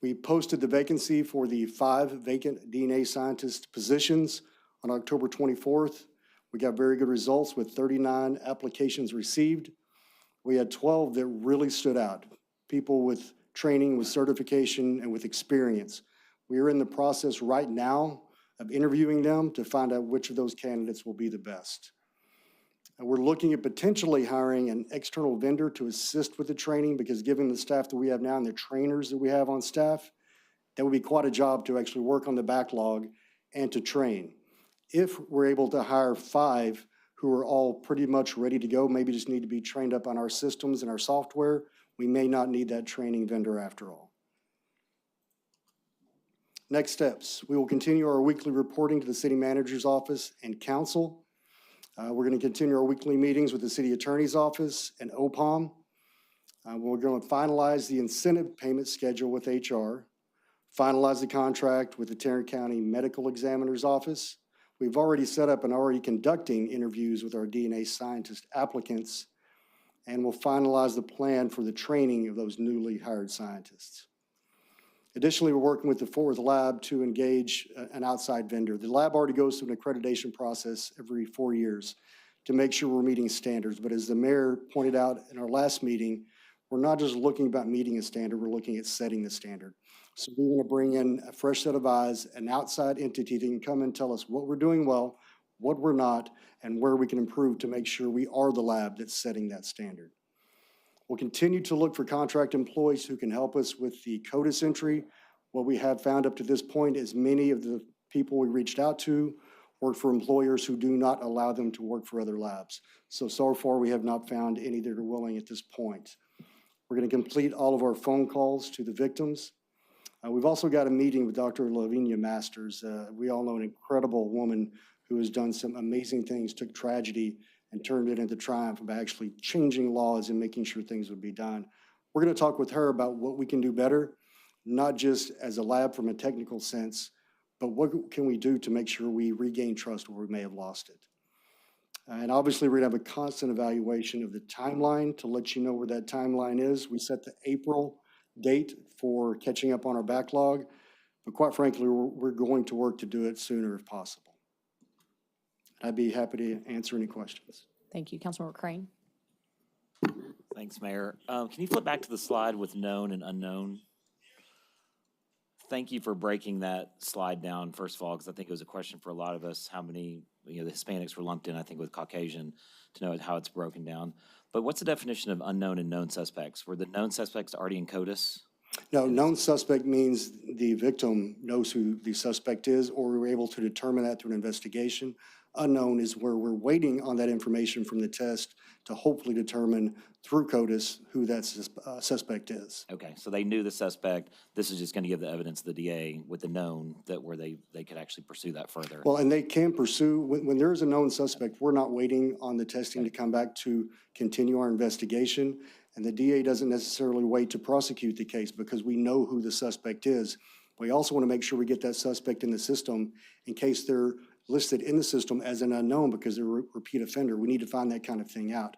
We posted the vacancy for the 5 vacant DNA scientist positions on October 24th. We got very good results with 39 applications received. We had 12 that really stood out, people with training, with certification, and with experience. We are in the process right now of interviewing them to find out which of those candidates will be the best. And we're looking at potentially hiring an external vendor to assist with the training, because given the staff that we have now and the trainers that we have on staff, that would be quite a job to actually work on the backlog and to train. If we're able to hire 5 who are all pretty much ready to go, maybe just need to be trained up on our systems and our software, we may not need that training vendor after all. Next steps, we will continue our weekly reporting to the city manager's office and council. We're going to continue our weekly meetings with the city attorney's office and OPOM. We're going to finalize the incentive payment schedule with HR, finalize the contract with the Tarrant County Medical Examiner's Office. We've already set up and already conducting interviews with our DNA scientist applicants, and we'll finalize the plan for the training of those newly hired scientists. Additionally, we're working with the Fort Worth Lab to engage an outside vendor. The lab already goes through an accreditation process every 4 years to make sure we're meeting standards. But as the mayor pointed out in our last meeting, we're not just looking about meeting a standard, we're looking at setting the standard. So we want to bring in a fresh set of eyes, an outside entity that can come and tell us what we're doing well, what we're not, and where we can improve to make sure we are the lab that's setting that standard. We'll continue to look for contract employees who can help us with the CODIS entry. What we have found up to this point is many of the people we reached out to work for employers who do not allow them to work for other labs. So far, we have not found any that are willing at this point. We're going to complete all of our phone calls to the victims. We've also got a meeting with Dr. Lavinia Masters. We all know an incredible woman who has done some amazing things, took tragedy and turned it into triumph by actually changing laws and making sure things would be done. We're going to talk with her about what we can do better, not just as a lab from a technical sense, but what can we do to make sure we regain trust where we may have lost it. And obviously, we're going to have a constant evaluation of the timeline to let you know where that timeline is. We set the April date for catching up on our backlog, but quite frankly, we're going to work to do it sooner if possible. I'd be happy to answer any questions. Thank you. Councilmember Crane. Thanks, Mayor. Can you flip back to the slide with known and unknown? Thank you for breaking that slide down, first of all, because I think it was a question for a lot of us, how many, the Hispanics were lumped in, I think, with Caucasian, to know how it's broken down. But what's the definition of unknown and known suspects? Were the known suspects already in CODIS? No, known suspect means the victim knows who the suspect is, or we were able to determine that through an investigation. Unknown is where we're waiting on that information from the test to hopefully determine through CODIS who that suspect is. Okay, so they knew the suspect. This is just going to give the evidence to the DA with the known that where they could actually pursue that further. Well, and they can pursue, when there is a known suspect, we're not waiting on the testing to come back to continue our investigation. And the DA doesn't necessarily wait to prosecute the case because we know who the suspect is. We also want to make sure we get that suspect in the system in case they're listed in the system as an unknown because they're a repeat offender. We need to find that kind of thing out.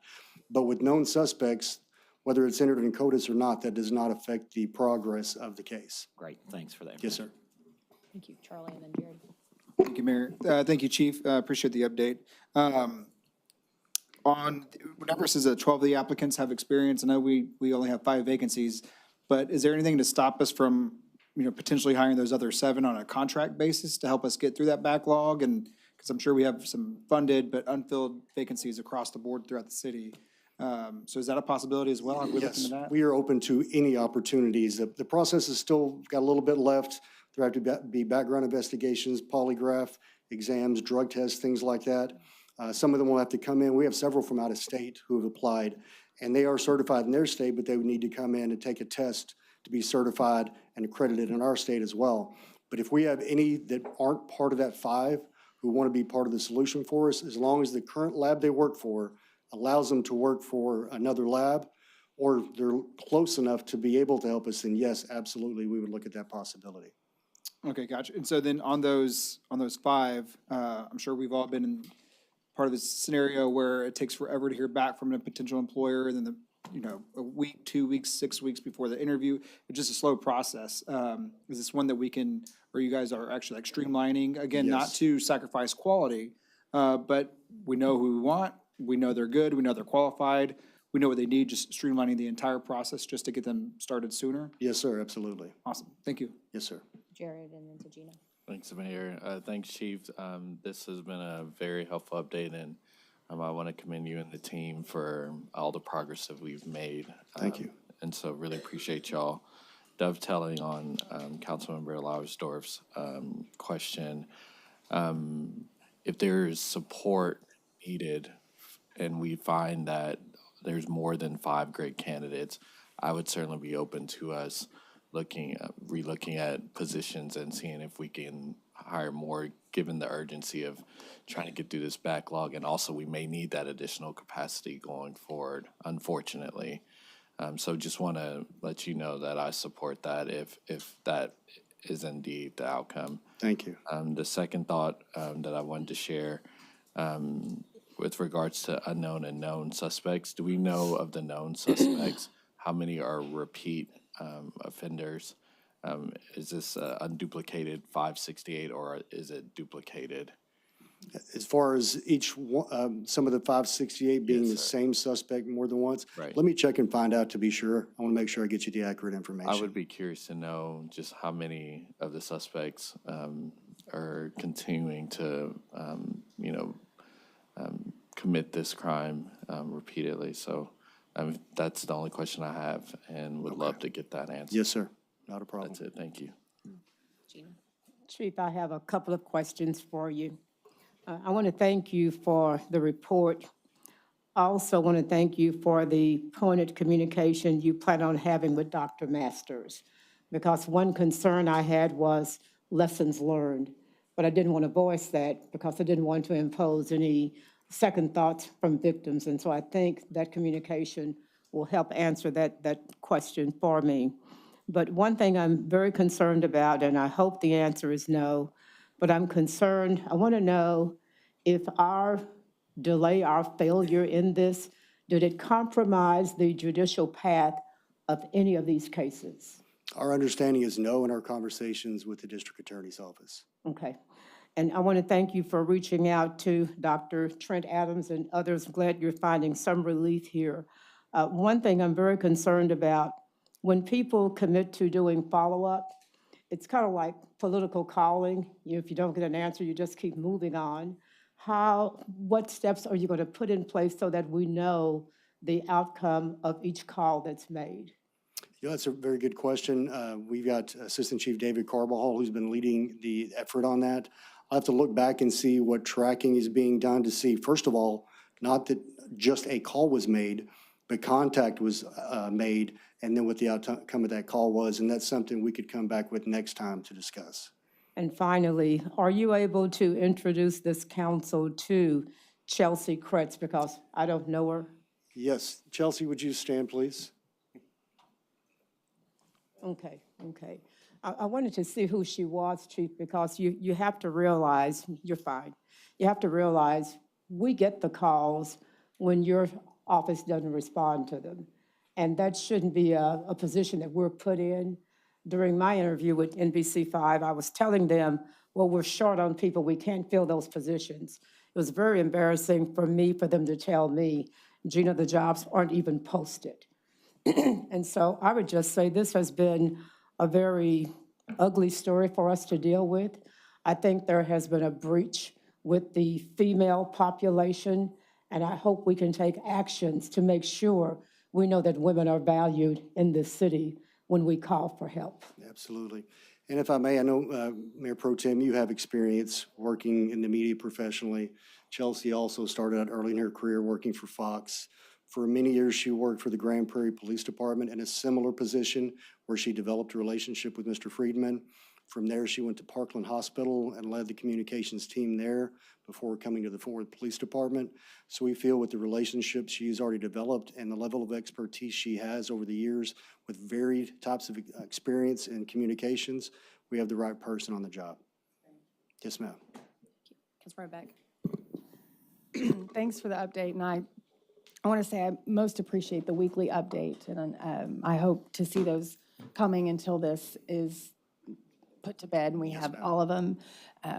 But with known suspects, whether it's entered in CODIS or not, that does not affect the progress of the case. Great, thanks for that. Yes, sir. Thank you, Charlie, and then Jared. Thank you, Mayor. Thank you, Chief. Appreciate the update. Whenever it says that 12 of the applicants have experience, I know we only have 5 vacancies, but is there anything to stop us from, potentially hiring those other 7 on a contract basis to help us get through that backlog? And because I'm sure we have some funded but unfilled vacancies across the board throughout the city. So is that a possibility as well? Are we looking Yes, at that? we are open to any opportunities. The process is still got a little bit left. There have to be background investigations, polygraph, exams, drug tests, things like that. Some of them will have to come in. We have several from out of state who have applied, and they are certified in their state, but they would need to come in and take a test to be certified and accredited in our state as well. But if we have any that aren't part of that 5 who want to be part of the solution for us, as long as the current lab they work for allows them to work for another lab, or they're close enough to be able to help us, then yes, absolutely, we would look at that possibility. Okay, gotcha. And so then on those 5, I'm sure we've all been in part of this scenario where it takes forever to hear back from a potential employer, and then a week, 2 weeks, 6 weeks before the interview. It's just a slow process. Is this one that we can, or you guys are actually streamlining? Again, not Yes. to sacrifice quality, but we know who we want. We know they're good. We know they're qualified. We know what they need, just streamlining the entire process just to get them started sooner. Yes, sir, absolutely. Awesome. Thank you. Yes, sir. Jared, and then to Gina. Thanks, Mayor. Thanks, Chief. This has been a very helpful update, and I want to commend you and the team for all the progress that we've made. Thank you. And so really appreciate y'all. Dovetailing on Councilmember Lauersdorf's question, if there is support needed and we find that there's more than 5 great candidates, I would certainly be open to us relooking at positions and seeing if we can hire more, given the urgency of trying to get through this backlog. And also, we may need that additional capacity going forward, unfortunately. So just want to let you know that I support that if that is indeed the outcome. Thank you. The second thought that I wanted to share with regards to unknown and known suspects, do we know of the known suspects, how many are repeat offenders? Is this unduplicated 568 or is it duplicated? As far as each one, some of the 568 being Yes, the sir. same suspect more than once. Right. Let me check and find out to be sure. I want to make sure I get you the accurate information. I would be curious to know just how many of the suspects are continuing to, commit this crime repeatedly. So that's the only question I have, and would love to get that answer. Yes, sir. Not a problem. That's it. Thank you. Gina. Chief, I have a couple of questions for you. I want to thank you for the report. I also want to thank you for the pointed communication you plan on having with Dr. Masters, because one concern I had was lessons learned, but I didn't want to voice that because I didn't want to impose any second thoughts from victims. And so I think that communication will help answer that question for me. But one thing I'm very concerned about, and I hope the answer is no, but I'm concerned, I want to know if our delay, our failure in this, did it compromise the judicial path of any of these cases? Our understanding is no in our conversations with the district attorney's office. Okay. And I want to thank you for reaching out to Dr. Trent Adams and others. I'm glad you're finding some relief here. One thing I'm very concerned about, when people commit to doing follow-up, it's kind of like political calling. If you don't get an answer, you just keep moving on. What steps are you going to put in place so that we know the outcome of each call that's made? Yeah, that's a very good question. We've got Assistant Chief David Carbajal, who's been leading the effort on that. I'll have to look back and see what tracking is being done to see, first of all, not that just a call was made, but contact was made, and then what the outcome of that call was, and that's something we could come back with next time to discuss. And finally, are you able to introduce this council to Chelsea Kretz, because I don't know her? Yes. Chelsea, would you stand, please? Okay. I wanted to see who she was, Chief, because you have to realize, you're fine. You have to realize we get the calls when your office doesn't respond to them. And that shouldn't be a position that we're put in. During my interview with NBC5, I was telling them, well, we're short on people. We can't fill those positions. It was very embarrassing for them to tell me, Gina, the jobs aren't even posted. And so I would just say this has been a very ugly story for us to deal with. I think there has been a breach with the female population, and I hope we can take actions to make sure we know that women are valued in this city when we call for help. Absolutely. And if I may, I know, Mayor Pro Tem, you have experience working in the media professionally. Chelsea also started out early in her career working for Fox. For many years, she worked for the Grand Prairie Police Department in a similar position where she developed a relationship with Mr. Friedman. From there, she went to Parkland Hospital and led the communications team there before coming to the Fort Worth Police Department. So we feel with the relationship she's already developed and the level of expertise she has over the years with varied types of experience in communications, we have the right person on the job. Yes, ma'am. Councilmember Beck. Thanks for the update, and I want to say I most appreciate the weekly update, and I hope to see those coming until this is put to bed and we have all of them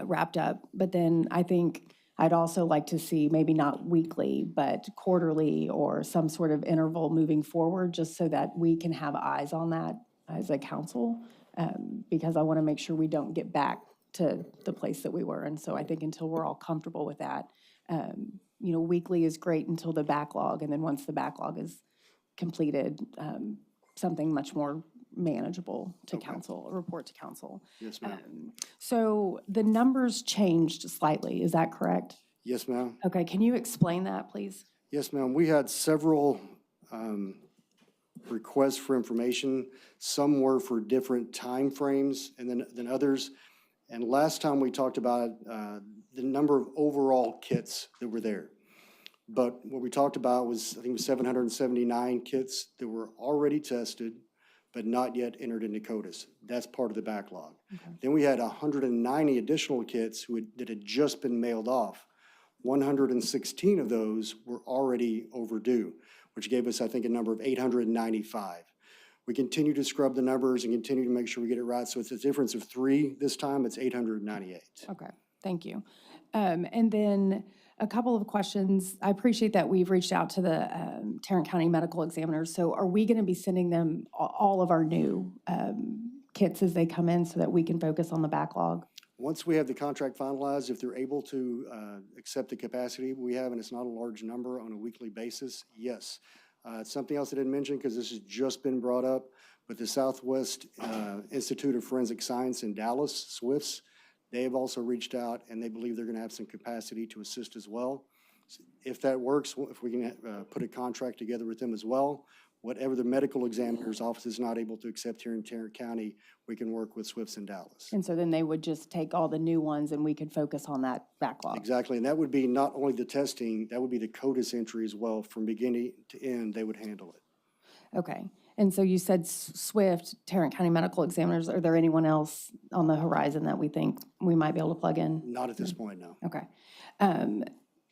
wrapped up. But then I think I'd also like to see maybe not weekly, but quarterly or some sort of interval moving forward, just so that we can have eyes on that as a council, because I want to make sure we don't get back to the place that we were. And so I think until we're all comfortable with that, weekly is great until the backlog. And then once the backlog is completed, something much more manageable to council, a report to council. Yes, ma'am. So the numbers changed slightly, is that correct? Yes, ma'am. Okay, can you explain that, please? Yes, ma'am. We had several requests for information. Some were for different time frames than others. And last time we talked about the number of overall kits that were there. But what we talked about was, I think it was 779 kits that were already tested, but not yet entered into CODIS. That's part of the backlog. Okay. Then we had 190 additional kits that had just been mailed off. 116 of those were already overdue, which gave us, I think, a number of 895. We continue to scrub the numbers and continue to make sure we get it right. So it's a difference of 3 this time. It's 898. Okay, thank you. And then a couple of questions. I appreciate that we've reached out to the Tarrant County Medical Examiners. So are we going to be sending them all of our new kits as they come in so that we can focus on the backlog? Once we have the contract finalized, if they're able to accept the capacity we have, and it's not a large number on a weekly basis, yes. Something else I didn't mention, because this has just been brought up, but the Southwest Institute of Forensic Science in Dallas, SWIFS, They have also reached out, and they believe they're going to have some capacity to assist as well. If that works, if we can put a contract together with them as well, whatever the medical examiner's office is not able to accept here in Tarrant County, we can work with Swifts in Dallas. And so then they would just take all the new ones and we could focus on that backlog. Exactly, and that would be not only the testing, that would be the CODIS entry as well. From beginning to end, they would handle it. Okay. And so you said Swift, Tarrant County Medical Examiners. Are there anyone else on the horizon that we think we might be able to plug in? Not at this point, no. Okay.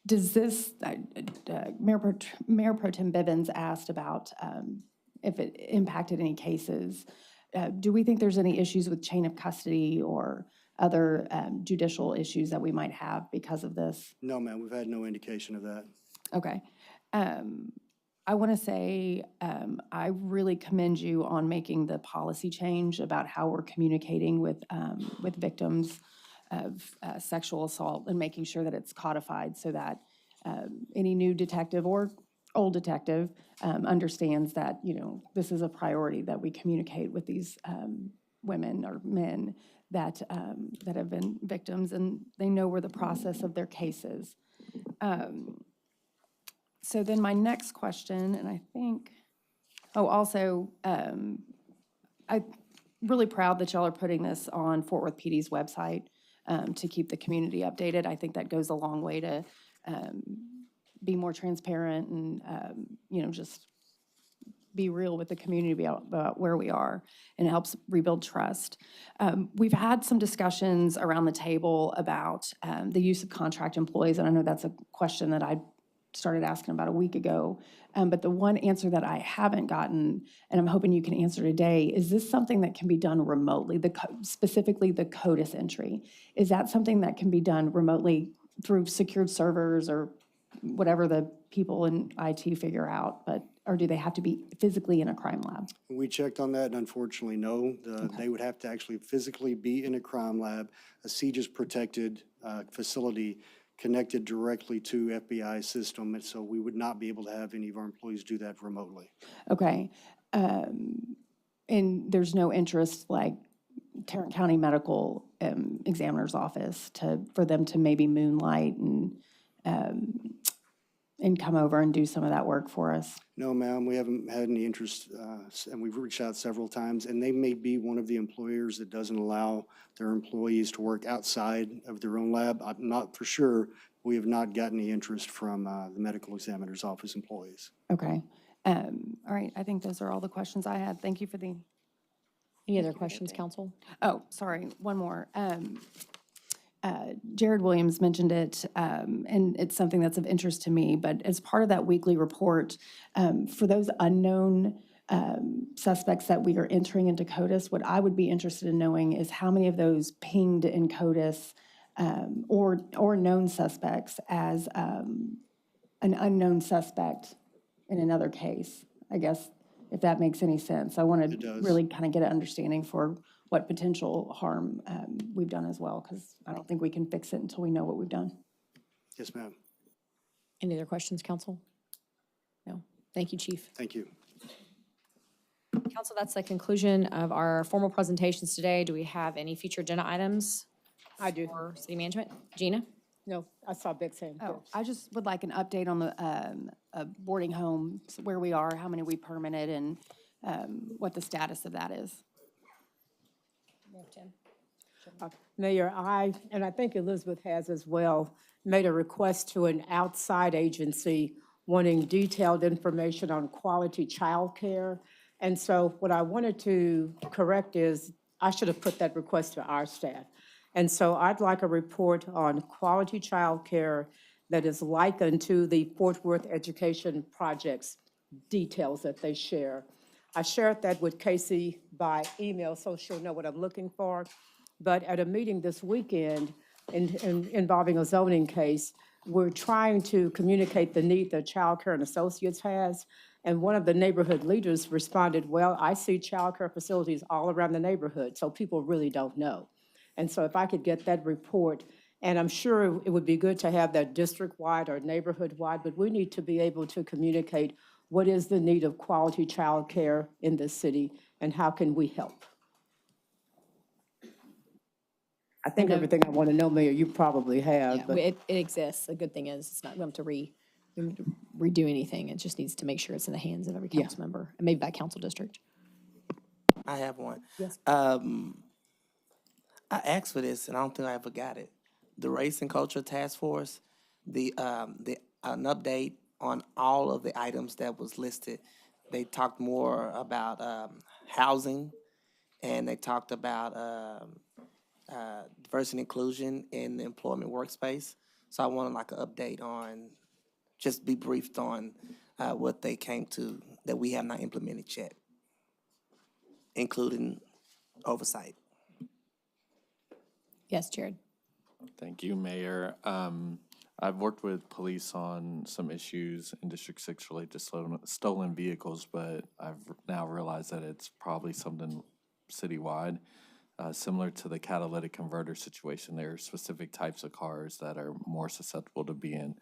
Does this, Mayor Pro Tem Bivens asked about if it impacted any cases. Do we think there's any issues with chain of custody or other judicial issues that we might have because of this? No, ma'am, we've had no indication of that. Okay. I want to say I really commend you on making the policy change about how we're communicating with victims of sexual assault and making sure that it's codified so that any new detective or old detective understands that, you know, this is a priority, that we communicate with these women or men that have been victims, and they know where the process of their case is. So then my next question, and I think, also, I'm really proud that y'all are putting this on Fort Worth PD's website to keep the community updated. I think that goes a long way to be more transparent and, you know, just be real with the community about where we are, and it helps rebuild trust. We've had some discussions around the table about the use of contract employees, and I know that's a question that I started asking about a week ago. But the one answer that I haven't gotten, and I'm hoping you can answer today, is this something that can be done remotely, specifically the CODIS entry? Is that something that can be done remotely through secured servers or whatever the people in IT figure out, or do they have to be physically in a crime lab? We checked on that, and unfortunately, no. They would have to actually physically be in a crime lab, a CJIS-protected facility connected directly to FBI system, and so we would not be able to have any of our employees do that remotely. Okay. And there's no interest, like Tarrant County Medical Examiner's Office, for them to maybe moonlight and come over and do some of that work for us? No, ma'am, we haven't had any interest, and we've reached out several times, and they may be one of the employers that doesn't allow their employees to work outside of their own lab. I'm not for sure. We have not gotten any interest from the medical examiner's office employees. Okay. All right, I think those are all the questions I had. Thank you for the... Any other questions, council? Oh, sorry, one more. Jared Williams mentioned it, and it's something that's of interest to me, but as part of that weekly report, for those unknown suspects that we are entering into CODIS, what I would be interested in knowing is how many of those pinged in CODIS or known suspects as an unknown suspect in another case, I guess, if that makes any sense. I want to really kind of get an understanding for what potential harm we've done as well, because I don't think we can fix it until we know what we've done. Yes, ma'am. Any other questions, council? No. Thank you, Chief. Thank you. Council, that's the conclusion of our formal presentations today. Do we have any future agenda items? I do. For city management? Gina? No, I saw Beck's hand Oh, first. I just would like an update on the boarding homes, where we are, how many we permitted, and what the status of that is. Mayor, and I think Elizabeth has as well, made a request to an outside agency wanting detailed information on quality childcare. And so what I wanted to correct is, I should have put that request to our staff. And so I'd like a report on quality childcare that is likened to the Fort Worth Education Project's details that they share. I shared that with Casey by email, so she'll know what I'm looking for. But at a meeting this weekend involving a zoning case, we're trying to communicate the need that Child Care and Associates has. And one of the neighborhood leaders responded, well, I see child care facilities all around the neighborhood, so people really don't know. And so if I could get that report, and I'm sure it would be good to have that district-wide or neighborhood-wide, but we need to be able to communicate what is the need of quality child care in this city, and how can we help? I think everything I want to know, Mayor, you probably have, Yeah, but it exists. The good thing is, it's not, we don't have to redo anything. It just needs to make sure it's in the hands of every Yeah. council member, and maybe by council district. I have one. Yes. I asked for this, and I don't think I ever got it. The Race and Culture Task Force, an update on all of the items that was listed. They talked more about housing, and they talked about diversity and inclusion in the employment workspace. So I wanted like an update on, just be briefed on what they came to that we have not implemented yet, including oversight. Yes, Jared. Thank you, Mayor. I've worked with police on some issues in District 6 related to stolen vehicles, but I've now realized that it's probably something citywide. Similar to the catalytic converter situation, there are specific types of cars that are more susceptible to being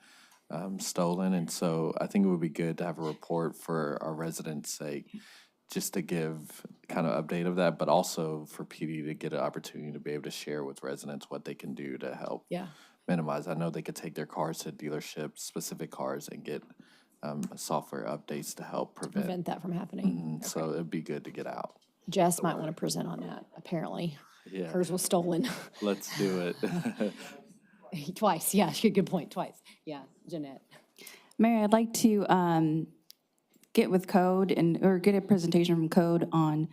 stolen. And so I think it would be good to have a report for our residents' sake, just to give kind of update of that, but also for PD to get an opportunity to be able to share with residents what they can do to help Yeah. minimize. I know they could take their cars to dealerships, specific cars, and get software updates to help Prevent that from happening. So it'd be good to get out. Jess might want to present on that, apparently. Yeah. Hers was stolen. Let's do it. Twice, yeah, good point, twice. Yeah, Jeanette. Mayor, I'd like to get with Code or get a presentation from Code on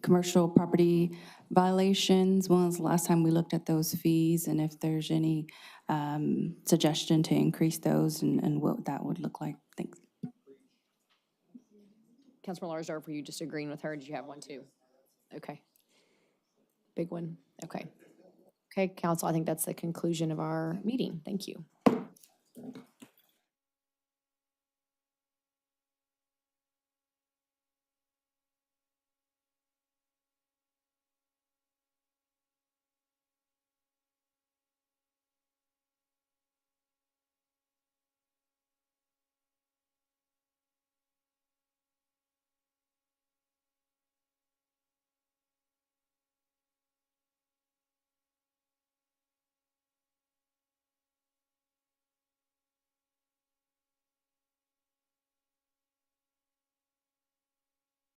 commercial property violations. When was the last time we looked at those fees, and if there's any suggestion to increase those and what that would look like? Thanks. Councilman Larsdorf, were you just agreeing with her? Did you have one too? Okay. Big one, okay. Okay, council, I think that's the conclusion of our meeting. Thank you.